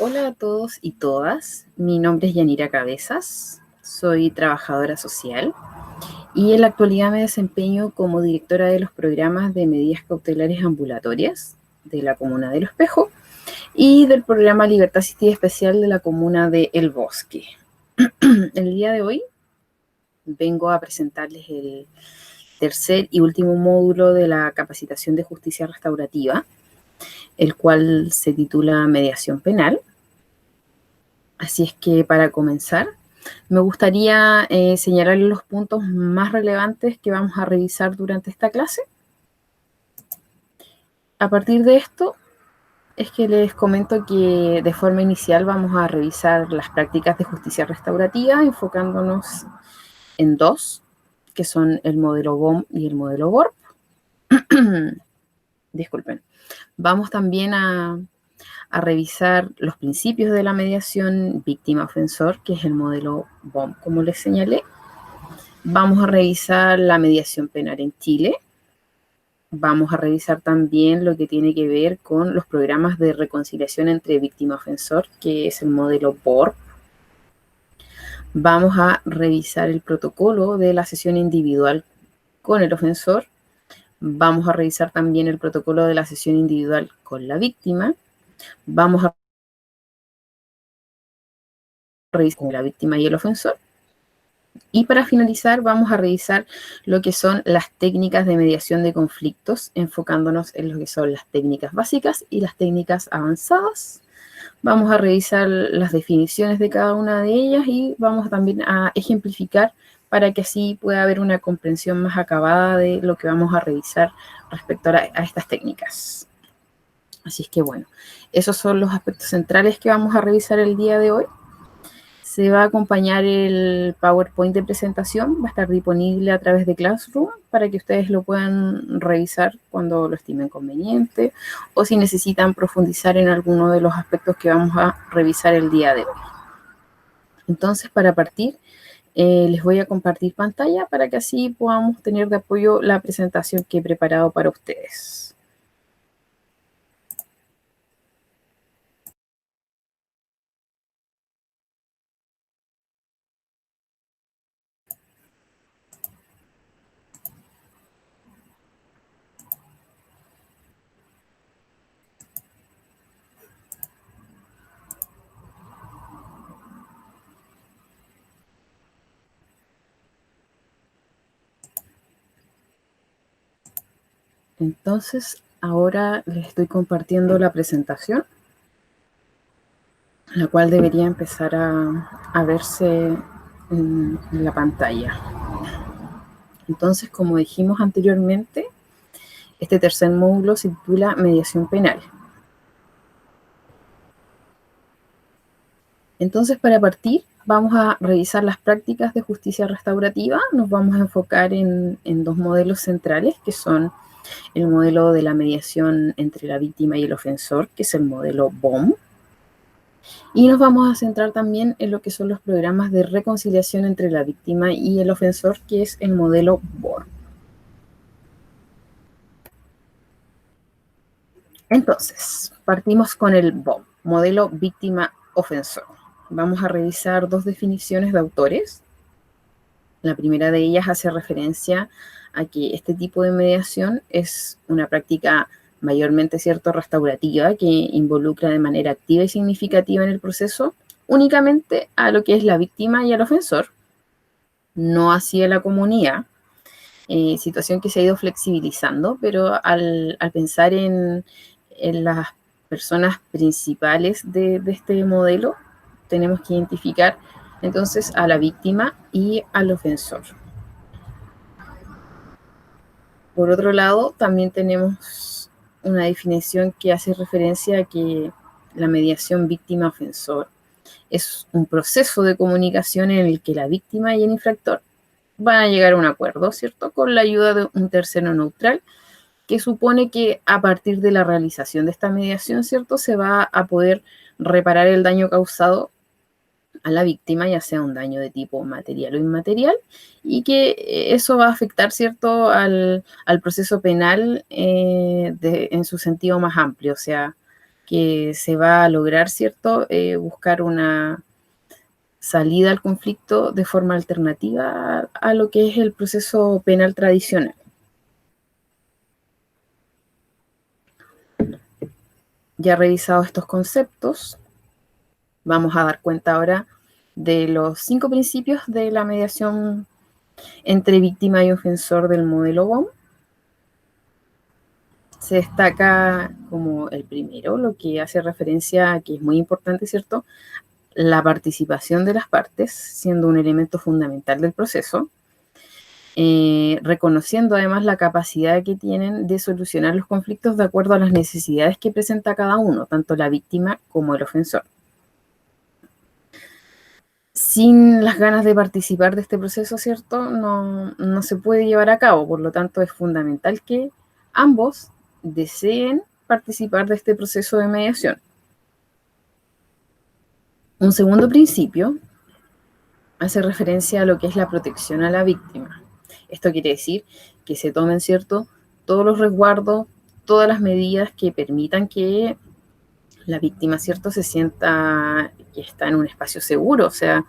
Hola a todos y todas, mi nombre es Yanira Cabezas, soy trabajadora social y en la actualidad me desempeño como directora de los programas de medidas cautelares ambulatorias de la comuna de Los Espejos y del programa Libertad Asistida Especial de la comuna de El Bosque. El día de hoy vengo a presentarles el tercer y último módulo de la capacitación de justicia restaurativa, el cual se titula Mediación Penal. Así es que para comenzar, me gustaría señalar los puntos más relevantes que vamos a revisar durante esta clase. A partir de esto, es que les comento que de forma inicial vamos a revisar las prácticas de justicia restaurativa, enfocándonos en dos, que son el modelo BOM y el modelo BORP. Disculpen. Vamos también a revisar los principios de la mediación víctima-ofensor, que es el modelo BOM, como les señalé. Vamos a revisar la mediación penal en Chile. Vamos a revisar también lo que tiene que ver con los programas de reconciliación entre víctima-ofensor, que es el modelo BORP. Vamos a revisar el protocolo de la sesión individual con el ofensor. Vamos a revisar también el protocolo de la sesión individual con la víctima. Vamos a revisar con la víctima y el ofensor. Y para finalizar, vamos a revisar lo que son las técnicas de mediación de conflictos, enfocándonos en lo que son las técnicas básicas y las técnicas avanzadas. Vamos a revisar las definiciones de cada una de ellas y vamos también a ejemplificar para que así pueda haber una comprensión más acabada de lo que vamos a revisar respecto a estas técnicas. Así es que bueno, esos son los aspectos centrales que vamos a revisar el día de hoy. Se va a acompañar el PowerPoint de presentación, va a estar disponible a través de Classroom para que ustedes lo puedan revisar cuando lo estimen conveniente o si necesitan profundizar en alguno de los aspectos que vamos a revisar el día de hoy. Entonces, para partir, les voy a compartir pantalla para que así podamos tener de apoyo la presentación que he preparado para ustedes. Entonces, ahora les estoy compartiendo la presentación, la cual debería empezar a verse en la pantalla. Entonces, como dijimos anteriormente, este tercer módulo se titula Mediación Penal. Entonces, para partir, vamos a revisar las prácticas de justicia restaurativa. Nos vamos a enfocar en dos modelos centrales, que son el modelo de la mediación entre la víctima y el ofensor, que es el modelo BOM. Y nos vamos a centrar también en lo que son los programas de reconciliación entre la víctima y el ofensor, que es el modelo BORP. Entonces, partimos con el BOM, modelo víctima-ofensor. Vamos a revisar dos definiciones de autores. La primera de ellas hace referencia a que este tipo de mediación es una práctica mayormente, ¿cierto?, restaurativa, que involucra de manera activa y significativa en el proceso únicamente a lo que es la víctima y al ofensor, no así a la comunidad, situación que se ha ido flexibilizando, pero al pensar en las personas principales de este modelo, tenemos que identificar entonces a la víctima y al ofensor. Por otro lado, también tenemos una definición que hace referencia a que la mediación víctima-ofensor es un proceso de comunicación en el que la víctima y el infractor van a llegar a un acuerdo, ¿cierto?, con la ayuda de un tercero neutral, que supone que a partir de la realización de esta mediación, ¿cierto?, se va a poder reparar el daño causado a la víctima, ya sea un daño de tipo material o inmaterial, y que eso va a afectar, ¿cierto?, al proceso penal en su sentido más amplio, o sea, que se va a lograr, ¿cierto?, buscar una salida al conflicto de forma alternativa a lo que es el proceso penal tradicional. Ya revisados estos conceptos, vamos a dar cuenta ahora de los 5 principios de la mediación entre víctima y ofensor del modelo BOM. Se destaca como el primero, lo que hace referencia a que es muy importante, ¿cierto?, la participación de las partes, siendo un elemento fundamental del proceso, reconociendo además la capacidad que tienen de solucionar los conflictos de acuerdo a las necesidades que presenta cada uno, tanto la víctima como el ofensor. Sin las ganas de participar de este proceso, ¿cierto?, no se puede llevar a cabo. Por lo tanto, es fundamental que ambos deseen participar de este proceso de mediación. Un segundo principio hace referencia a lo que es la protección a la víctima. Esto quiere decir que se tomen, ¿cierto?, todos los resguardos, todas las medidas que permitan que la víctima, ¿cierto?, se sienta que está en un espacio seguro. O sea,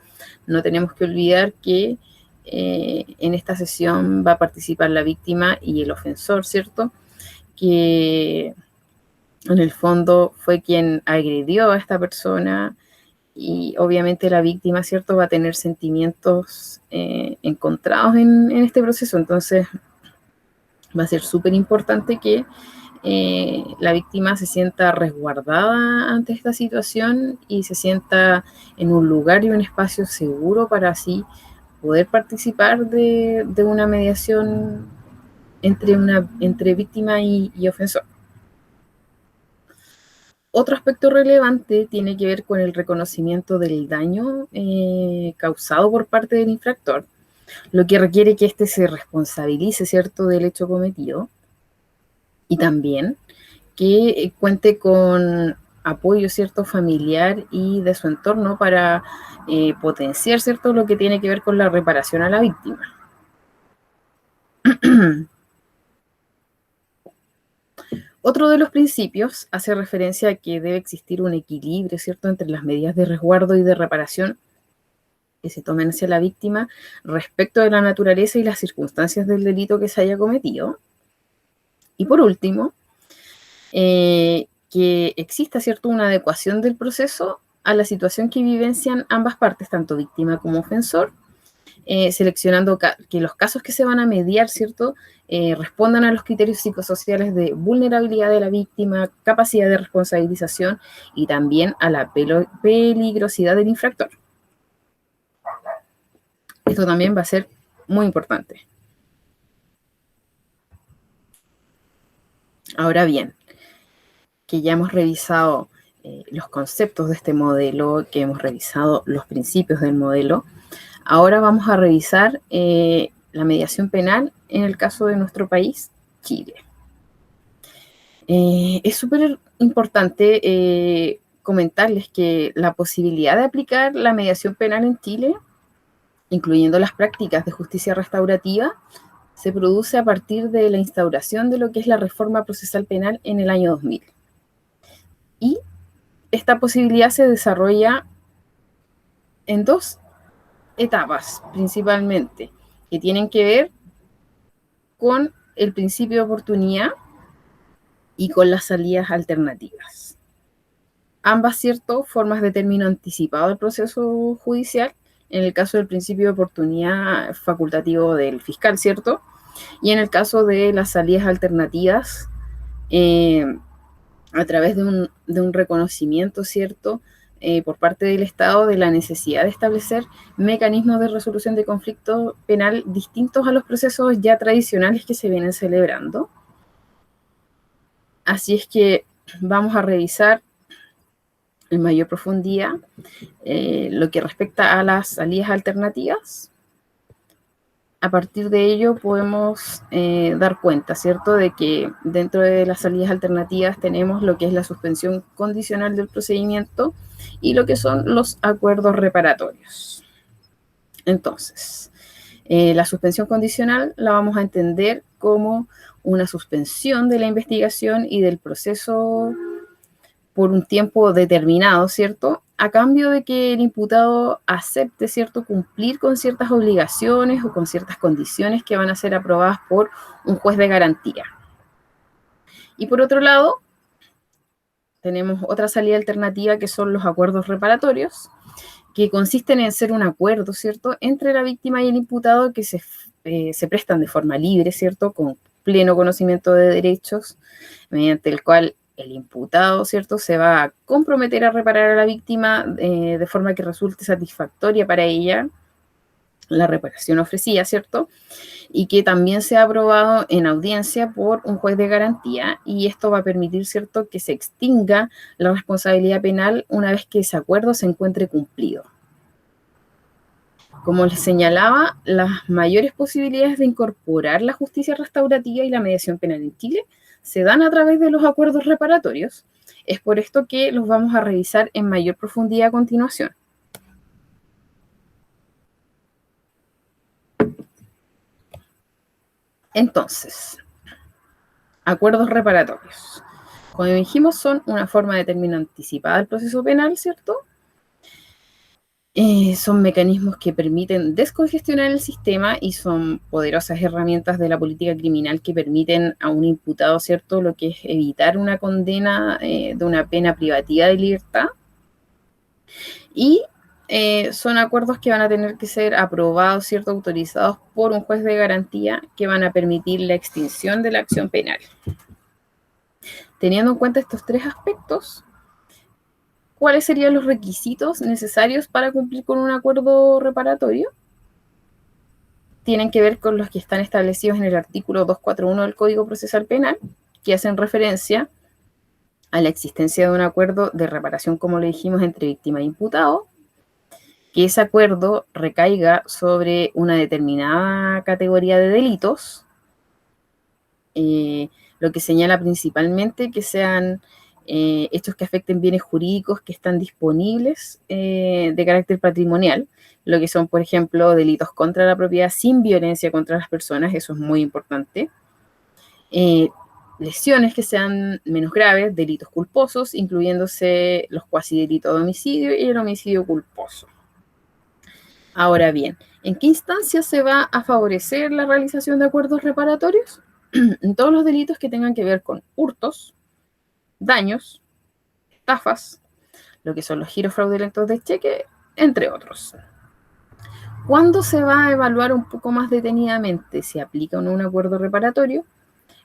no tenemos que olvidar que en esta sesión va a participar la víctima y el ofensor, ¿cierto?, que en el fondo fue quien agredió a esta persona, y obviamente la víctima, ¿cierto?, va a tener sentimientos encontrados en este proceso. Entonces va a ser súper importante que la víctima se sienta resguardada ante esta situación y se sienta en un lugar y un espacio seguro para así poder participar de una mediación entre víctima y ofensor. Otro aspecto relevante tiene que ver con el reconocimiento del daño causado por parte del infractor, lo que requiere que éste se responsabilice, ¿cierto?, del hecho cometido, y también que cuente con apoyo, ¿cierto?, familiar y de su entorno para potenciar, ¿cierto?, lo que tiene que ver con la reparación a la víctima. Otro de los principios hace referencia a que debe existir un equilibrio, ¿cierto?, entre las medidas de resguardo y de reparación que se tomen hacia la víctima respecto de la naturaleza y las circunstancias del delito que se haya cometido. Y por último, que exista, ¿cierto?, una adecuación del proceso a la situación que vivencian ambas partes, tanto víctima como ofensor, seleccionando que los casos que se van a mediar, ¿cierto?, respondan a los criterios psicosociales de vulnerabilidad de la víctima, capacidad de responsabilización y también a la peligrosidad del infractor. Esto también va a ser muy importante. Ahora bien, que ya hemos revisado los conceptos de este modelo, que hemos revisado los principios del modelo, ahora vamos a revisar la mediación penal en el caso de nuestro país, Chile. Es súper importante comentarles que la posibilidad de aplicar la mediación penal en Chile, incluyendo las prácticas de justicia restaurativa, se produce a partir de la instauración de lo que es la reforma procesal penal en el año 2000. Y esta posibilidad se desarrolla en 2 etapas, principalmente, que tienen que ver con el principio de oportunidad y con las salidas alternativas. Ambas, ¿cierto?, formas de término anticipado del proceso judicial, en el caso del principio de oportunidad facultativo del fiscal, ¿cierto?, y en el caso de las salidas alternativas, a través de un reconocimiento, ¿cierto?, por parte del Estado de la necesidad de establecer mecanismos de resolución de conflicto penal distintos a los procesos ya tradicionales que se vienen celebrando. Así es que vamos a revisar en mayor profundidad lo que respecta a las salidas alternativas. A partir de ello podemos dar cuenta, ¿cierto?, de que dentro de las salidas alternativas tenemos lo que es la suspensión condicional del procedimiento y lo que son los acuerdos reparatorios. Entonces, la suspensión condicional la vamos a entender como una suspensión de la investigación y del proceso por un tiempo determinado, ¿cierto? A cambio de que el imputado acepte, ¿cierto?, cumplir con ciertas obligaciones o con ciertas condiciones que van a ser aprobadas por un juez de garantía. Y por otro lado, tenemos otra salida alternativa que son los acuerdos reparatorios, que consisten en ser un acuerdo, ¿cierto?, entre la víctima y el imputado que se prestan de forma libre, ¿cierto?, con pleno conocimiento de derechos, mediante el cual el imputado, ¿cierto?, se va a comprometer a reparar a la víctima de forma que resulte satisfactoria para ella la reparación ofrecida, ¿cierto?, y que también sea aprobado en audiencia por un juez de garantía, y esto va a permitir, ¿cierto?, que se extinga la responsabilidad penal una vez que ese acuerdo se encuentre cumplido. Como les señalaba, las mayores posibilidades de incorporar la justicia restaurativa y la mediación penal en Chile se dan a través de los acuerdos reparatorios. Es por esto que los vamos a revisar en mayor profundidad a continuación. Entonces, acuerdos reparatorios. Como dijimos, son una forma de término anticipada del proceso penal, ¿cierto? Son mecanismos que permiten descongestionar el sistema y son poderosas herramientas de la política criminal que permiten a un imputado, ¿cierto?, lo que es evitar una condena de una pena privativa de libertad. Y son acuerdos que van a tener que ser aprobados, ¿cierto?, autorizados por un juez de garantía que van a permitir la extinción de la acción penal. Teniendo en cuenta estos tres aspectos, ¿cuáles serían los requisitos necesarios para cumplir con un acuerdo reparatorio? Tienen que ver con los que están establecidos en el artículo 241 del Código Procesal Penal, que hacen referencia a la existencia de un acuerdo de reparación, como le dijimos, entre víctima e imputado, que ese acuerdo recaiga sobre una determinada categoría de delitos, lo que señala principalmente que sean hechos que afecten bienes jurídicos que están disponibles de carácter patrimonial, lo que son, por ejemplo, delitos contra la propiedad sin violencia contra las personas, eso es muy importante. Lesiones que sean menos graves, delitos culposos, incluyéndose los cuasidelitos de homicidio y el homicidio culposo. Ahora bien, ¿en qué instancia se va a favorecer la realización de acuerdos reparatorios? En todos los delitos que tengan que ver con hurtos, daños, estafas, lo que son los giros fraudulentos de cheque, entre otros. ¿Cuándo se va a evaluar un poco más detenidamente si aplica o no un acuerdo reparatorio?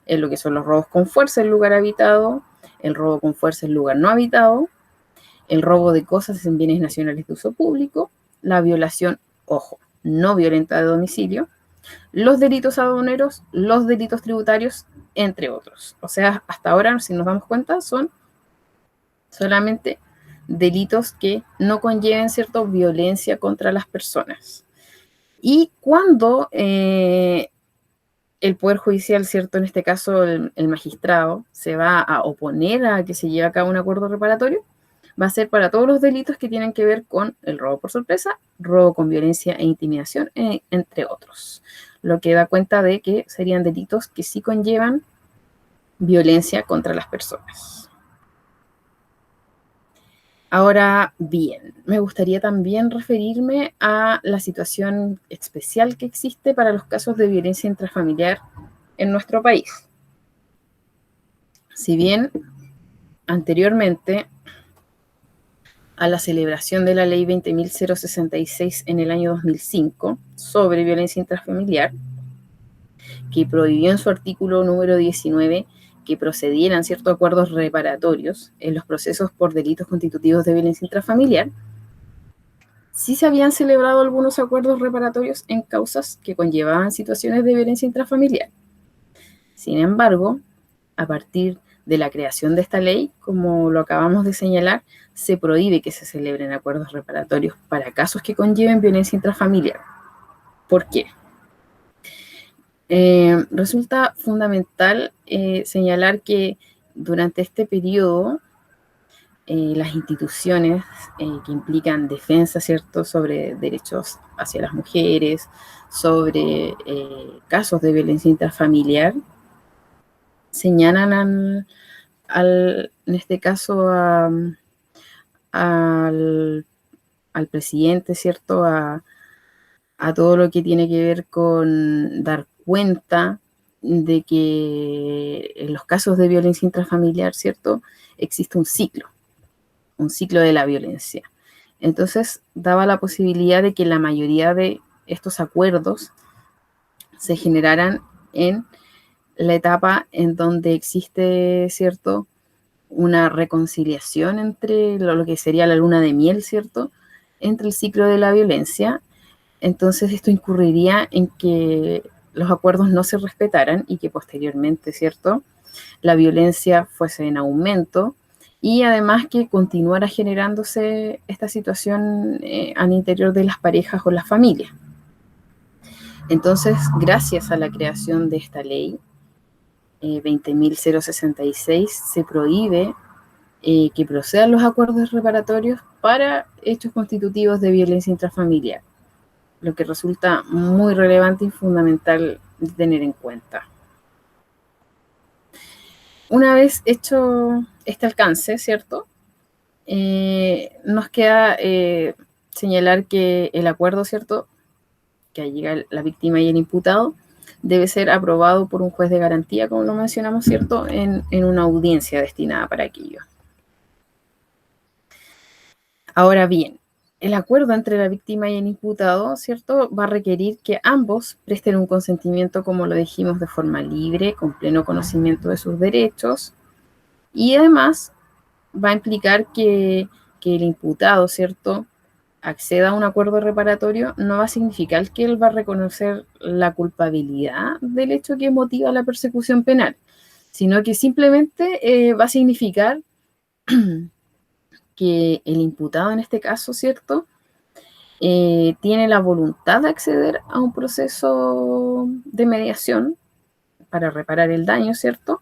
En lo que son los robos con fuerza en lugar habitado, el robo con fuerza en lugar no habitado, el robo de cosas en bienes nacionales de uso público, la violación, ojo, no violenta de domicilio, los delitos aduaneros, los delitos tributarios, entre otros. O sea, hasta ahora, si nos damos cuenta, son solamente delitos que no conlleven, ¿cierto?, violencia contra las personas. Y cuando el Poder Judicial, ¿cierto?, en este caso el magistrado, se va a oponer a que se lleve a cabo un acuerdo reparatorio, va a ser para todos los delitos que tienen que ver con el robo por sorpresa, robo con violencia e intimidación, entre otros. Lo que da cuenta de que serían delitos que sí conllevan violencia contra las personas. Ahora bien, me gustaría también referirme a la situación especial que existe para los casos de violencia intrafamiliar en nuestro país. Si bien anteriormente a la celebración de la Ley 20.066 en el año 2005 sobre violencia intrafamiliar, que prohibió en su artículo número 19 que procedieran ciertos acuerdos reparatorios en los procesos por delitos constitutivos de violencia intrafamiliar, sí se habían celebrado algunos acuerdos reparatorios en causas que conllevaban situaciones de violencia intrafamiliar. Sin embargo, a partir de la creación de esta ley, como lo acabamos de señalar, se prohíbe que se celebren acuerdos reparatorios para casos que conlleven violencia intrafamiliar. ¿Por qué? Resulta fundamental señalar que durante este periodo las instituciones que implican defensa, ¿cierto?, sobre derechos hacia las mujeres, sobre casos de violencia intrafamiliar, señalan en este caso, al presidente, ¿cierto? A todo lo que tiene que ver con dar cuenta de que en los casos de violencia intrafamiliar, ¿cierto? Existe un ciclo de la violencia. Entonces, daba la posibilidad de que la mayoría de estos acuerdos se generaran en la etapa en donde existe, ¿cierto?, una reconciliación entre lo que sería la luna de miel, ¿cierto?, entre el ciclo de la violencia. Entonces esto incurriría en que los acuerdos no se respetaran y que posteriormente, ¿cierto?, la violencia fuese en aumento y además que continuara generándose esta situación al interior de las parejas o las familias. Entonces, gracias a la creación de esta ley 20.066, se prohíbe que procedan los acuerdos reparatorios para hechos constitutivos de violencia intrafamiliar, lo que resulta muy relevante y fundamental de tener en cuenta. Una vez hecho este alcance, ¿cierto? Nos queda señalar que el acuerdo, ¿cierto?, que llega la víctima y el imputado, debe ser aprobado por un juez de garantía, como lo mencionamos, ¿cierto?, en una audiencia destinada para aquello. Ahora bien, el acuerdo entre la víctima y el imputado, ¿cierto?, va a requerir que ambos presten un consentimiento, como lo dijimos, de forma libre, con pleno conocimiento de sus derechos, y además va a implicar que el imputado, ¿cierto?, acceda a un acuerdo reparatorio, no va a significar que él va a reconocer la culpabilidad del hecho que motiva la persecución penal, sino que simplemente va a significar que el imputado en este caso, ¿cierto?, tiene la voluntad de acceder a un proceso de mediación para reparar el daño, ¿cierto?,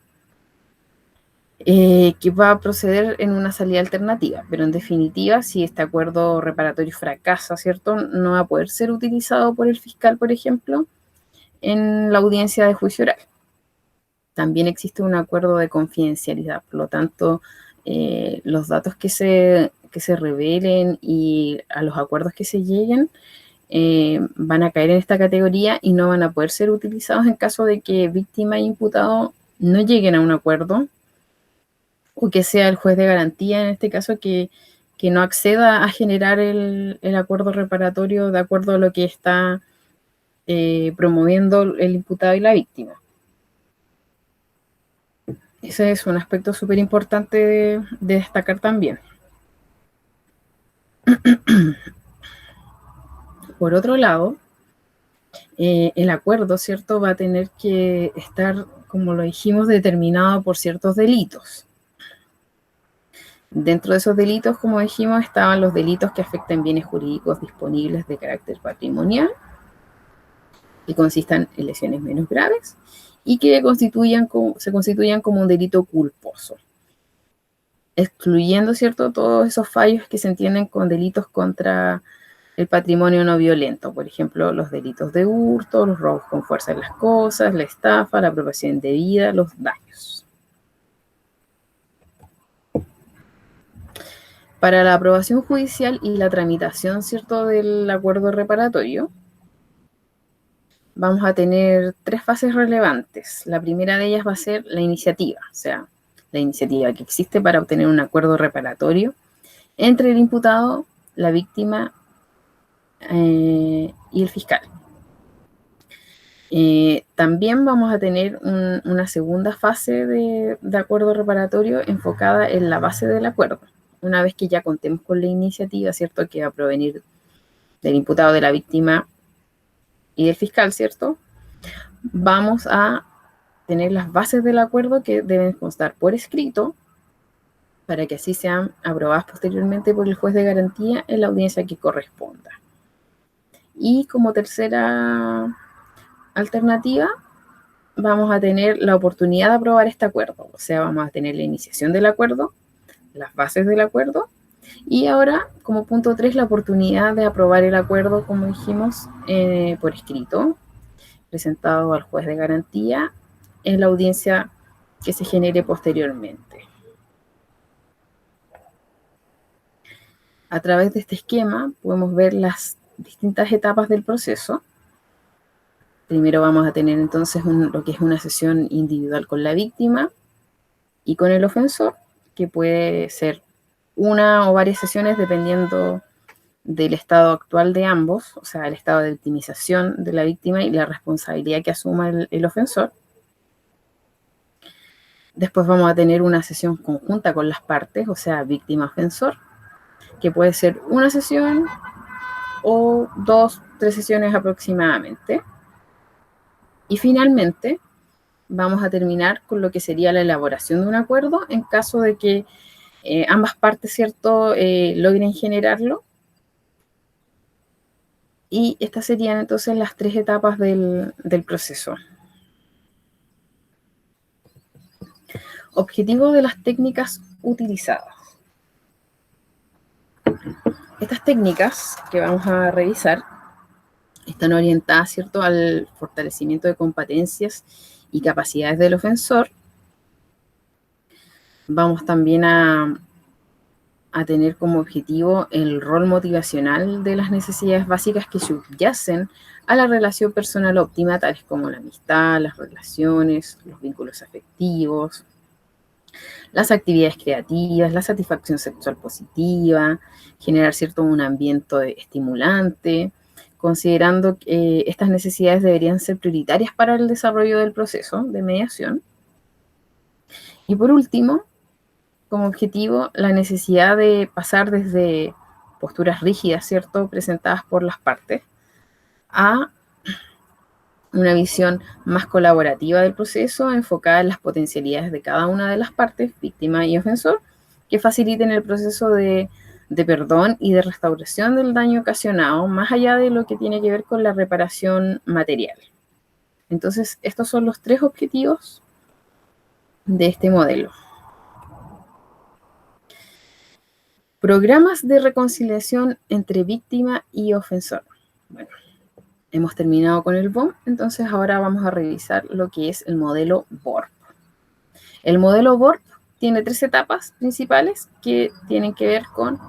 que va a proceder en una salida alternativa, pero en definitiva, si este acuerdo reparatorio fracasa, ¿cierto?, no va a poder ser utilizado por el fiscal, por ejemplo, en la audiencia de juicio oral. También existe un acuerdo de confidencialidad, por lo tanto, los datos que se revelen y a los acuerdos que se lleguen van a caer en esta categoría y no van a poder ser utilizados en caso de que víctima e imputado no lleguen a un acuerdo, o que sea el juez de garantía, en este caso, que no acceda a generar el acuerdo reparatorio de acuerdo a lo que está promoviendo el imputado y la víctima. Ese es un aspecto súper importante de destacar también. Por otro lado, el acuerdo, ¿cierto?, va a tener que estar, como lo dijimos, determinado por ciertos delitos. Dentro de esos delitos, como dijimos, estaban los delitos que afectan bienes jurídicos disponibles de carácter patrimonial, que consistan en lesiones menos graves y que se constituyan como un delito culposo, excluyendo, ¿cierto?, todos esos fallos que se entienden con delitos contra el patrimonio no violento, por ejemplo, los delitos de hurto, los robos con fuerza de las cosas, la estafa, la apropiación indebida, los daños. Para la aprobación judicial y la tramitación, ¿cierto?, del acuerdo reparatorio, vamos a tener 3 fases relevantes. La primera de ellas va a ser la iniciativa, o sea, la iniciativa que existe para obtener un acuerdo reparatorio entre el imputado, la víctima y el fiscal. También vamos a tener una segunda fase de acuerdo reparatorio enfocada en la base del acuerdo. Una vez que ya contemos con la iniciativa, ¿cierto?, que va a provenir del imputado, de la víctima y del fiscal, ¿cierto?, vamos a tener las bases del acuerdo que deben constar por escrito para que así sean aprobadas posteriormente por el juez de garantía en la audiencia que corresponda. Y como tercera alternativa, vamos a tener la oportunidad de aprobar este acuerdo, o sea, vamos a tener la iniciación del acuerdo, las bases del acuerdo, y ahora, como punto 3, la oportunidad de aprobar el acuerdo, como dijimos, por escrito, presentado al juez de garantía en la audiencia que se genere posteriormente. A través de este esquema podemos ver las distintas etapas del proceso. Primero vamos a tener entonces lo que es una sesión individual con la víctima y con el ofensor, que puede ser una o varias sesiones dependiendo del estado actual de ambos, o sea, el estado de victimización de la víctima y la responsabilidad que asuma el ofensor. Después vamos a tener una sesión conjunta con las partes, o sea, víctima-ofensor, que puede ser una sesión o 2, 3 sesiones aproximadamente. Y finalmente vamos a terminar con lo que sería la elaboración de un acuerdo en caso de que ambas partes, ¿cierto?, logren generarlo. Y estas serían entonces las 3 etapas del proceso. Objetivo de las técnicas utilizadas. Estas técnicas que vamos a revisar están orientadas, ¿cierto?, al fortalecimiento de competencias y capacidades del ofensor. Vamos también a tener como objetivo el rol motivacional de las necesidades básicas que subyacen a la relación personal óptima, tales como la amistad, las relaciones, los vínculos afectivos, las actividades creativas, la satisfacción sexual positiva, generar cierto un ambiente estimulante, considerando que estas necesidades deberían ser prioritarias para el desarrollo del proceso de mediación. Y por último, como objetivo, la necesidad de pasar desde posturas rígidas, ¿cierto?, presentadas por las partes, a una visión más colaborativa del proceso, enfocada en las potencialidades de cada una de las partes, víctima y ofensor, que faciliten el proceso de perdón y de restauración del daño ocasionado, más allá de lo que tiene que ver con la reparación material. Entonces, estos son los 3 objetivos de este modelo. Programas de reconciliación entre víctima y ofensor. Bueno, hemos terminado con el BOM, entonces ahora vamos a revisar lo que es el modelo BORP. El modelo BORP tiene 3 etapas principales que tienen que ver con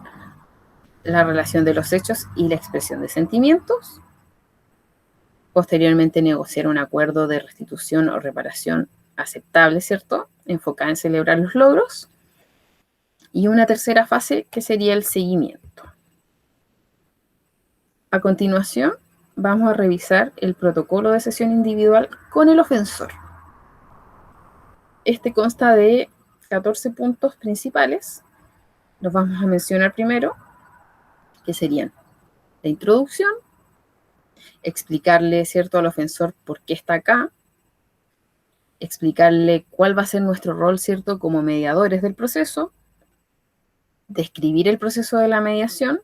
la relación de los hechos y la expresión de sentimientos. Posteriormente, negociar un acuerdo de restitución o reparación aceptable, ¿cierto?, enfocada en celebrar los logros. Y una tercera fase que sería el seguimiento. A continuación, vamos a revisar el protocolo de sesión individual con el ofensor. Este consta de 14 puntos principales. Los vamos a mencionar primero, que serían la introducción, explicarle, ¿cierto?, al ofensor por qué está acá, explicarle cuál va a ser nuestro rol, ¿cierto?, como mediadores del proceso, describir el proceso de la mediación,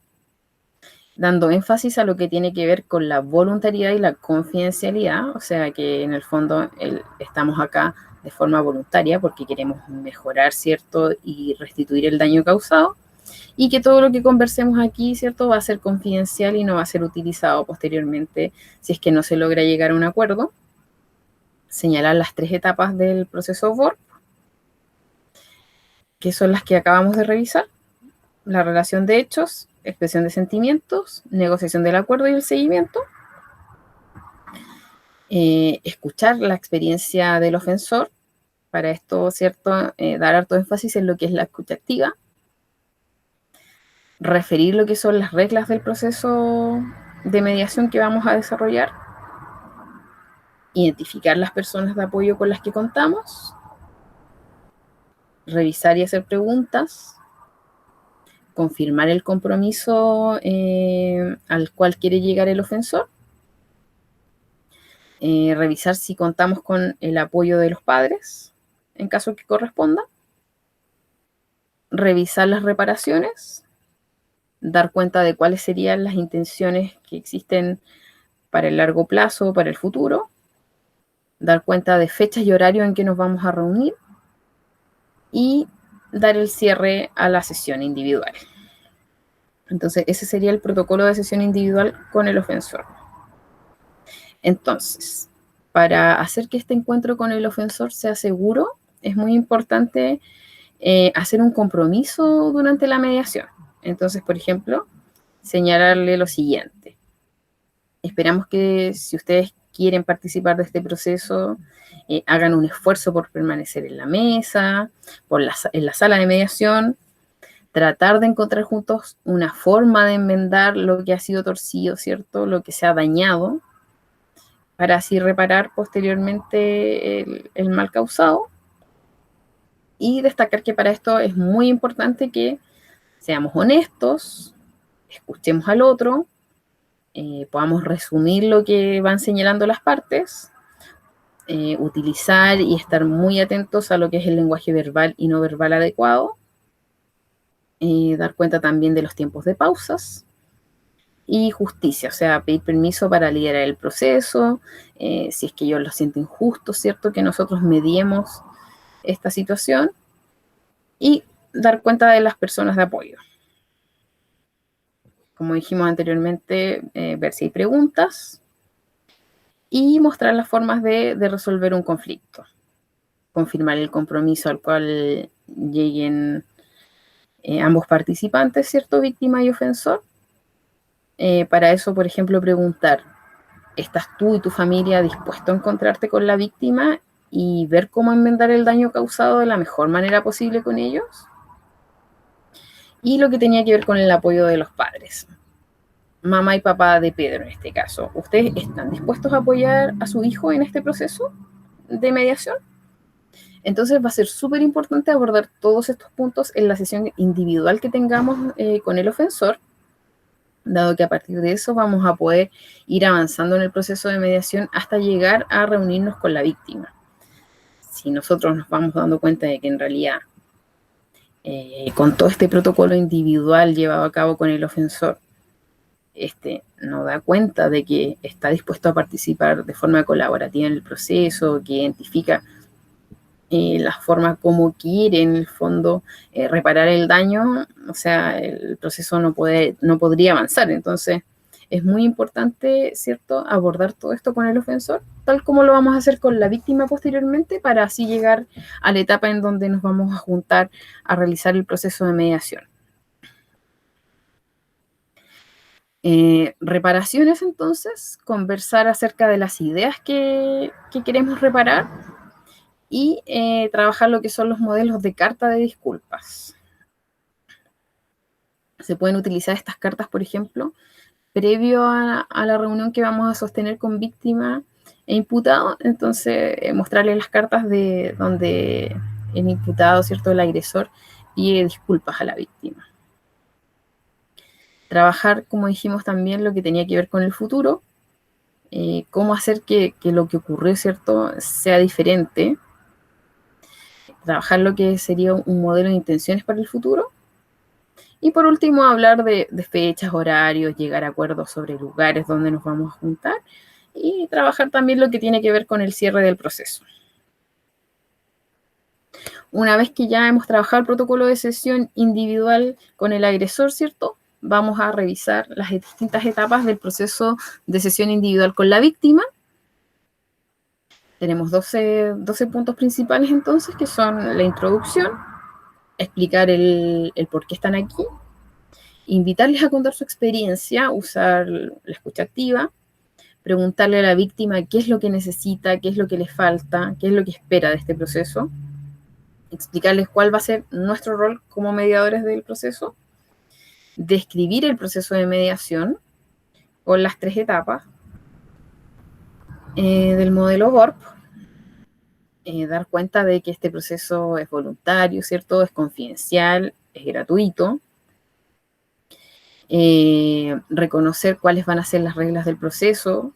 dando énfasis a lo que tiene que ver con la voluntariedad y la confidencialidad, o sea que en el fondo estamos acá de forma voluntaria porque queremos mejorar, ¿cierto?, y restituir el daño causado, y que todo lo que conversemos aquí, ¿cierto?, va a ser confidencial y no va a ser utilizado posteriormente si es que no se logra llegar a un acuerdo. Señalar las 3 etapas del proceso BORP, que son las que acabamos de revisar: la relación de hechos, expresión de sentimientos, negociación del acuerdo y el seguimiento. Escuchar la experiencia del ofensor. Para esto, ¿cierto?, dar harto énfasis en lo que es la escucha activa. Referir lo que son las reglas del proceso de mediación que vamos a desarrollar. Identificar las personas de apoyo con las que contamos. Revisar y hacer preguntas. Confirmar el compromiso al cual quiere llegar el ofensor. Revisar si contamos con el apoyo de los padres, en caso que corresponda. Revisar las reparaciones. Dar cuenta de cuáles serían las intenciones que existen para el largo plazo, para el futuro. Dar cuenta de fechas y horarios en que nos vamos a reunir. Y dar el cierre a la sesión individual. Entonces, ese sería el protocolo de sesión individual con el ofensor. Entonces, para hacer que este encuentro con el ofensor sea seguro, es muy importante hacer un compromiso durante la mediación. Entonces, por ejemplo, señalarle lo siguiente. Esperamos que si ustedes quieren participar de este proceso, hagan un esfuerzo por permanecer en la mesa, en la sala de mediación, tratar de encontrar juntos una forma de enmendar lo que ha sido torcido, ¿cierto? Lo que se ha dañado, para así reparar posteriormente el mal causado. Y destacar que para esto es muy importante que seamos honestos, escuchemos al otro, podamos resumir lo que van señalando las partes, utilizar y estar muy atentos a lo que es el lenguaje verbal y no verbal adecuado, dar cuenta también de los tiempos de pausas y justicia, o sea, pedir permiso para liderar el proceso, si es que ellos lo sienten justo, ¿cierto? Que nosotros mediemos esta situación y dar cuenta de las personas de apoyo. Como dijimos anteriormente, ver si hay preguntas y mostrar las formas de resolver un conflicto. Confirmar el compromiso al cual lleguen ambos participantes, ¿cierto? Víctima y ofensor. Para eso, por ejemplo, preguntar, ¿estás tú y tu familia dispuestos a encontrarte con la víctima y ver cómo enmendar el daño causado de la mejor manera posible con ellos? Y lo que tenía que ver con el apoyo de los padres. Mamá y papá de Pedro en este caso, ¿ustedes están dispuestos a apoyar a su hijo en este proceso de mediación? Entonces va a ser súper importante abordar todos estos puntos en la sesión individual que tengamos con el ofensor, dado que a partir de eso vamos a poder ir avanzando en el proceso de mediación hasta llegar a reunirnos con la víctima. Si nosotros nos vamos dando cuenta de que en realidad con todo este protocolo individual llevado a cabo con el ofensor, no da cuenta de que está dispuesto a participar de forma colaborativa en el proceso, que identifica las formas como quiere en el fondo reparar el daño, o sea, el proceso no podría avanzar. Entonces, es muy importante, ¿cierto?, abordar todo esto con el ofensor, tal como lo vamos a hacer con la víctima posteriormente, para así llegar a la etapa en donde nos vamos a juntar a realizar el proceso de mediación. Reparaciones, entonces, conversar acerca de las ideas que queremos reparar y trabajar lo que son los modelos de carta de disculpas. Se pueden utilizar estas cartas, por ejemplo, previo a la reunión que vamos a sostener con víctima e imputado. Entonces, mostrarle las cartas de donde el imputado, ¿cierto?, el agresor, pide disculpas a la víctima. Trabajar, como dijimos también, lo que tenía que ver con el futuro, cómo hacer que lo que ocurrió, ¿cierto?, sea diferente. Trabajar lo que sería un modelo de intenciones para el futuro. Y por último, hablar de fechas, horarios, llegar a acuerdos sobre lugares donde nos vamos a juntar y trabajar también lo que tiene que ver con el cierre del proceso. Una vez que ya hemos trabajado el protocolo de sesión individual con el agresor, ¿cierto?, vamos a revisar las distintas etapas del proceso de sesión individual con la víctima. Tenemos 12 puntos principales entonces, que son la introducción, explicar el por qué están aquí, invitarles a contar su experiencia, usar la escucha activa, preguntarle a la víctima qué es lo que necesita, qué es lo que le falta, qué es lo que espera de este proceso, explicarles cuál va a ser nuestro rol como mediadores del proceso, describir el proceso de mediación con las 3 etapas del modelo BORP, dar cuenta de que este proceso es voluntario, ¿cierto?, es confidencial, es gratuito, reconocer cuáles van a ser las reglas del proceso,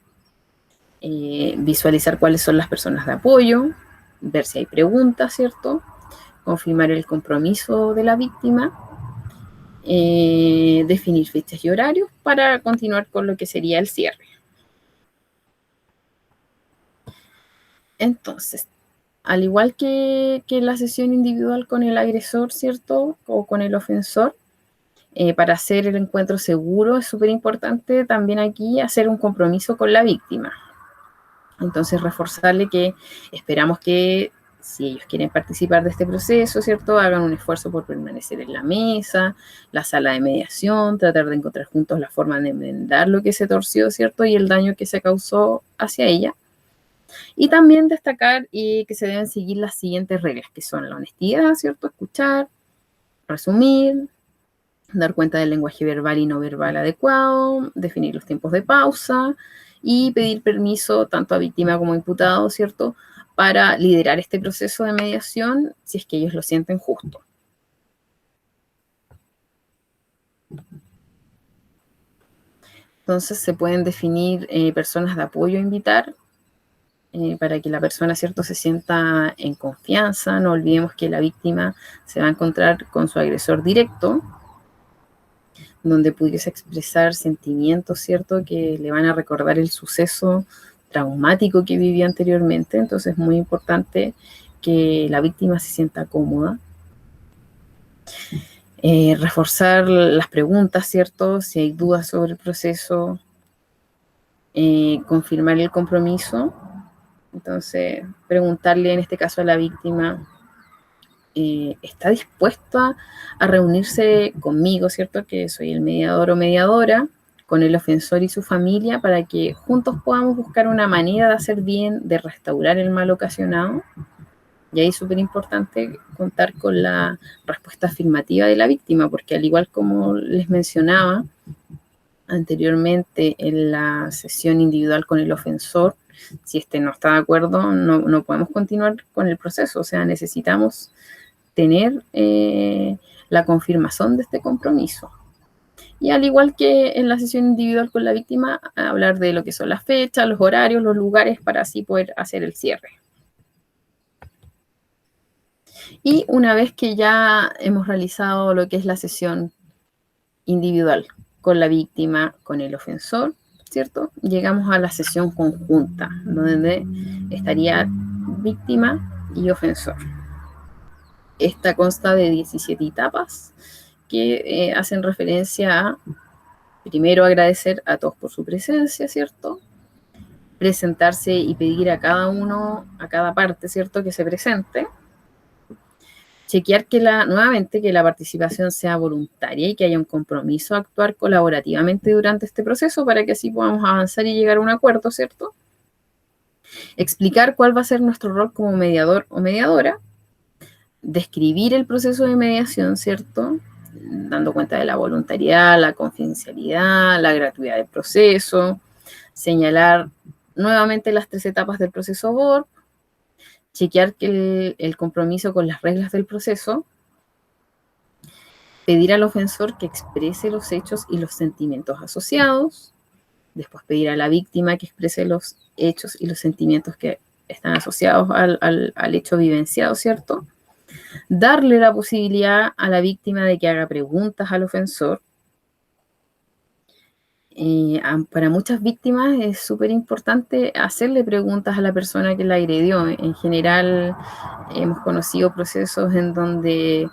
visualizar cuáles son las personas de apoyo, ver si hay preguntas, ¿cierto?, confirmar el compromiso de la víctima, definir fechas y horarios para continuar con lo que sería el cierre. Entonces, al igual que la sesión individual con el agresor, ¿cierto?, o con el ofensor, para hacer el encuentro seguro es súper importante también aquí hacer un compromiso con la víctima. Entonces, reforzarle que esperamos que si ellos quieren participar de este proceso, ¿cierto? Hagan un esfuerzo por permanecer en la mesa, la sala de mediación, tratar de encontrar juntos la forma de enmendar lo que se torció, ¿cierto? Y el daño que se causó hacia ella. Y también destacar que se deben seguir las siguientes reglas, que son la honestidad, ¿cierto? Escuchar, resumir, dar cuenta del lenguaje verbal y no verbal adecuado, definir los tiempos de pausa y pedir permiso tanto a víctima como a imputado, ¿cierto?, para liderar este proceso de mediación si es que ellos lo sienten justo. Entonces se pueden definir personas de apoyo a invitar para que la persona, ¿cierto?, se sienta en confianza. No olvidemos que la víctima se va a encontrar con su agresor directo, donde pudiese expresar sentimientos, ¿cierto?, que le van a recordar el suceso traumático que vivió anteriormente. Entonces es muy importante que la víctima se sienta cómoda. Reforzar las preguntas, ¿cierto?, si hay dudas sobre el proceso. Confirmar el compromiso. Entonces, preguntarle en este caso a la víctima, ¿está dispuesta a reunirse conmigo, ¿cierto?, que soy el mediador o mediadora, con el ofensor y su familia, para que juntos podamos buscar una manera de hacer bien, de restaurar el mal ocasionado? Y ahí es súper importante contar con la respuesta afirmativa de la víctima, porque al igual como les mencionaba anteriormente en la sesión individual con el ofensor, si este no está de acuerdo, no podemos continuar con el proceso. O sea, necesitamos tener la confirmación de este compromiso. Y al igual que en la sesión individual con la víctima, hablar de lo que son las fechas, los horarios, los lugares, para así poder hacer el cierre. Y una vez que ya hemos realizado lo que es la sesión individual con la víctima, con el ofensor, ¿cierto?, llegamos a la sesión conjunta, donde estaría víctima y ofensor. Esta consta de 17 etapas que hacen referencia a, primero, agradecer a todos por su presencia, ¿cierto?, presentarse y pedir a cada uno, a cada parte, ¿cierto?, que se presente. Chequear nuevamente que la participación sea voluntaria y que haya un compromiso a actuar colaborativamente durante este proceso para que así podamos avanzar y llegar a un acuerdo, ¿cierto? Explicar cuál va a ser nuestro rol como mediador o mediadora. Describir el proceso de mediación, ¿cierto?, dando cuenta de la voluntariedad, la confidencialidad, la gratuidad del proceso. Señalar nuevamente las 3 etapas del proceso BORP. Chequear que el compromiso con las reglas del proceso, pedir al ofensor que exprese los hechos y los sentimientos asociados, después pedir a la víctima que exprese los hechos y los sentimientos que están asociados al hecho vivenciado, ¿cierto? Darle la posibilidad a la víctima de que haga preguntas al ofensor. Para muchas víctimas es súper importante hacerle preguntas a la persona que la agredió. En general, hemos conocido procesos en donde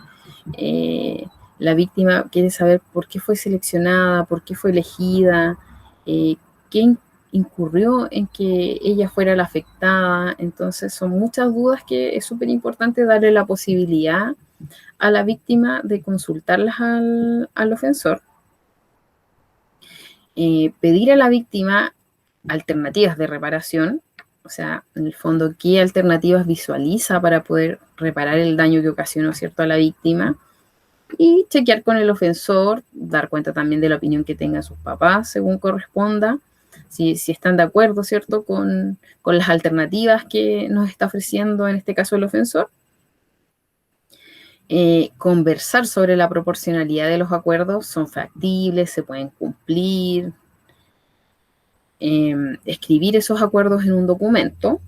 la víctima quiere saber por qué fue seleccionada, por qué fue elegida, qué incurrió en que ella fuera la afectada. Entonces, son muchas dudas que es súper importante darle la posibilidad a la víctima de consultarlas al ofensor. Pedir a la víctima alternativas de reparación, o sea, en el fondo, qué alternativas visualiza para poder reparar el daño que ocasionó, ¿cierto?, a la víctima. Y chequear con el ofensor, dar cuenta también de la opinión que tengan sus papás, según corresponda, si están de acuerdo, ¿cierto?, con las alternativas que nos está ofreciendo, en este caso, el ofensor. Conversar sobre la proporcionalidad de los acuerdos, son factibles, se pueden cumplir. Escribir esos acuerdos en un documento,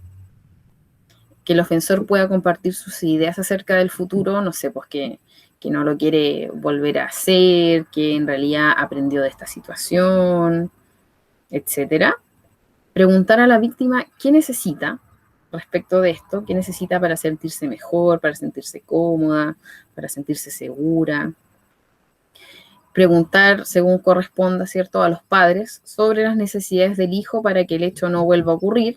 que el ofensor pueda compartir sus ideas acerca del futuro, no sé, pues que no lo quiere volver a hacer, que en realidad aprendió de esta situación, etcétera. Preguntar a la víctima qué necesita respecto de esto, qué necesita para sentirse mejor, para sentirse cómoda, para sentirse segura. Preguntar, según corresponda, ¿cierto?, a los padres sobre las necesidades del hijo para que el hecho no vuelva a ocurrir,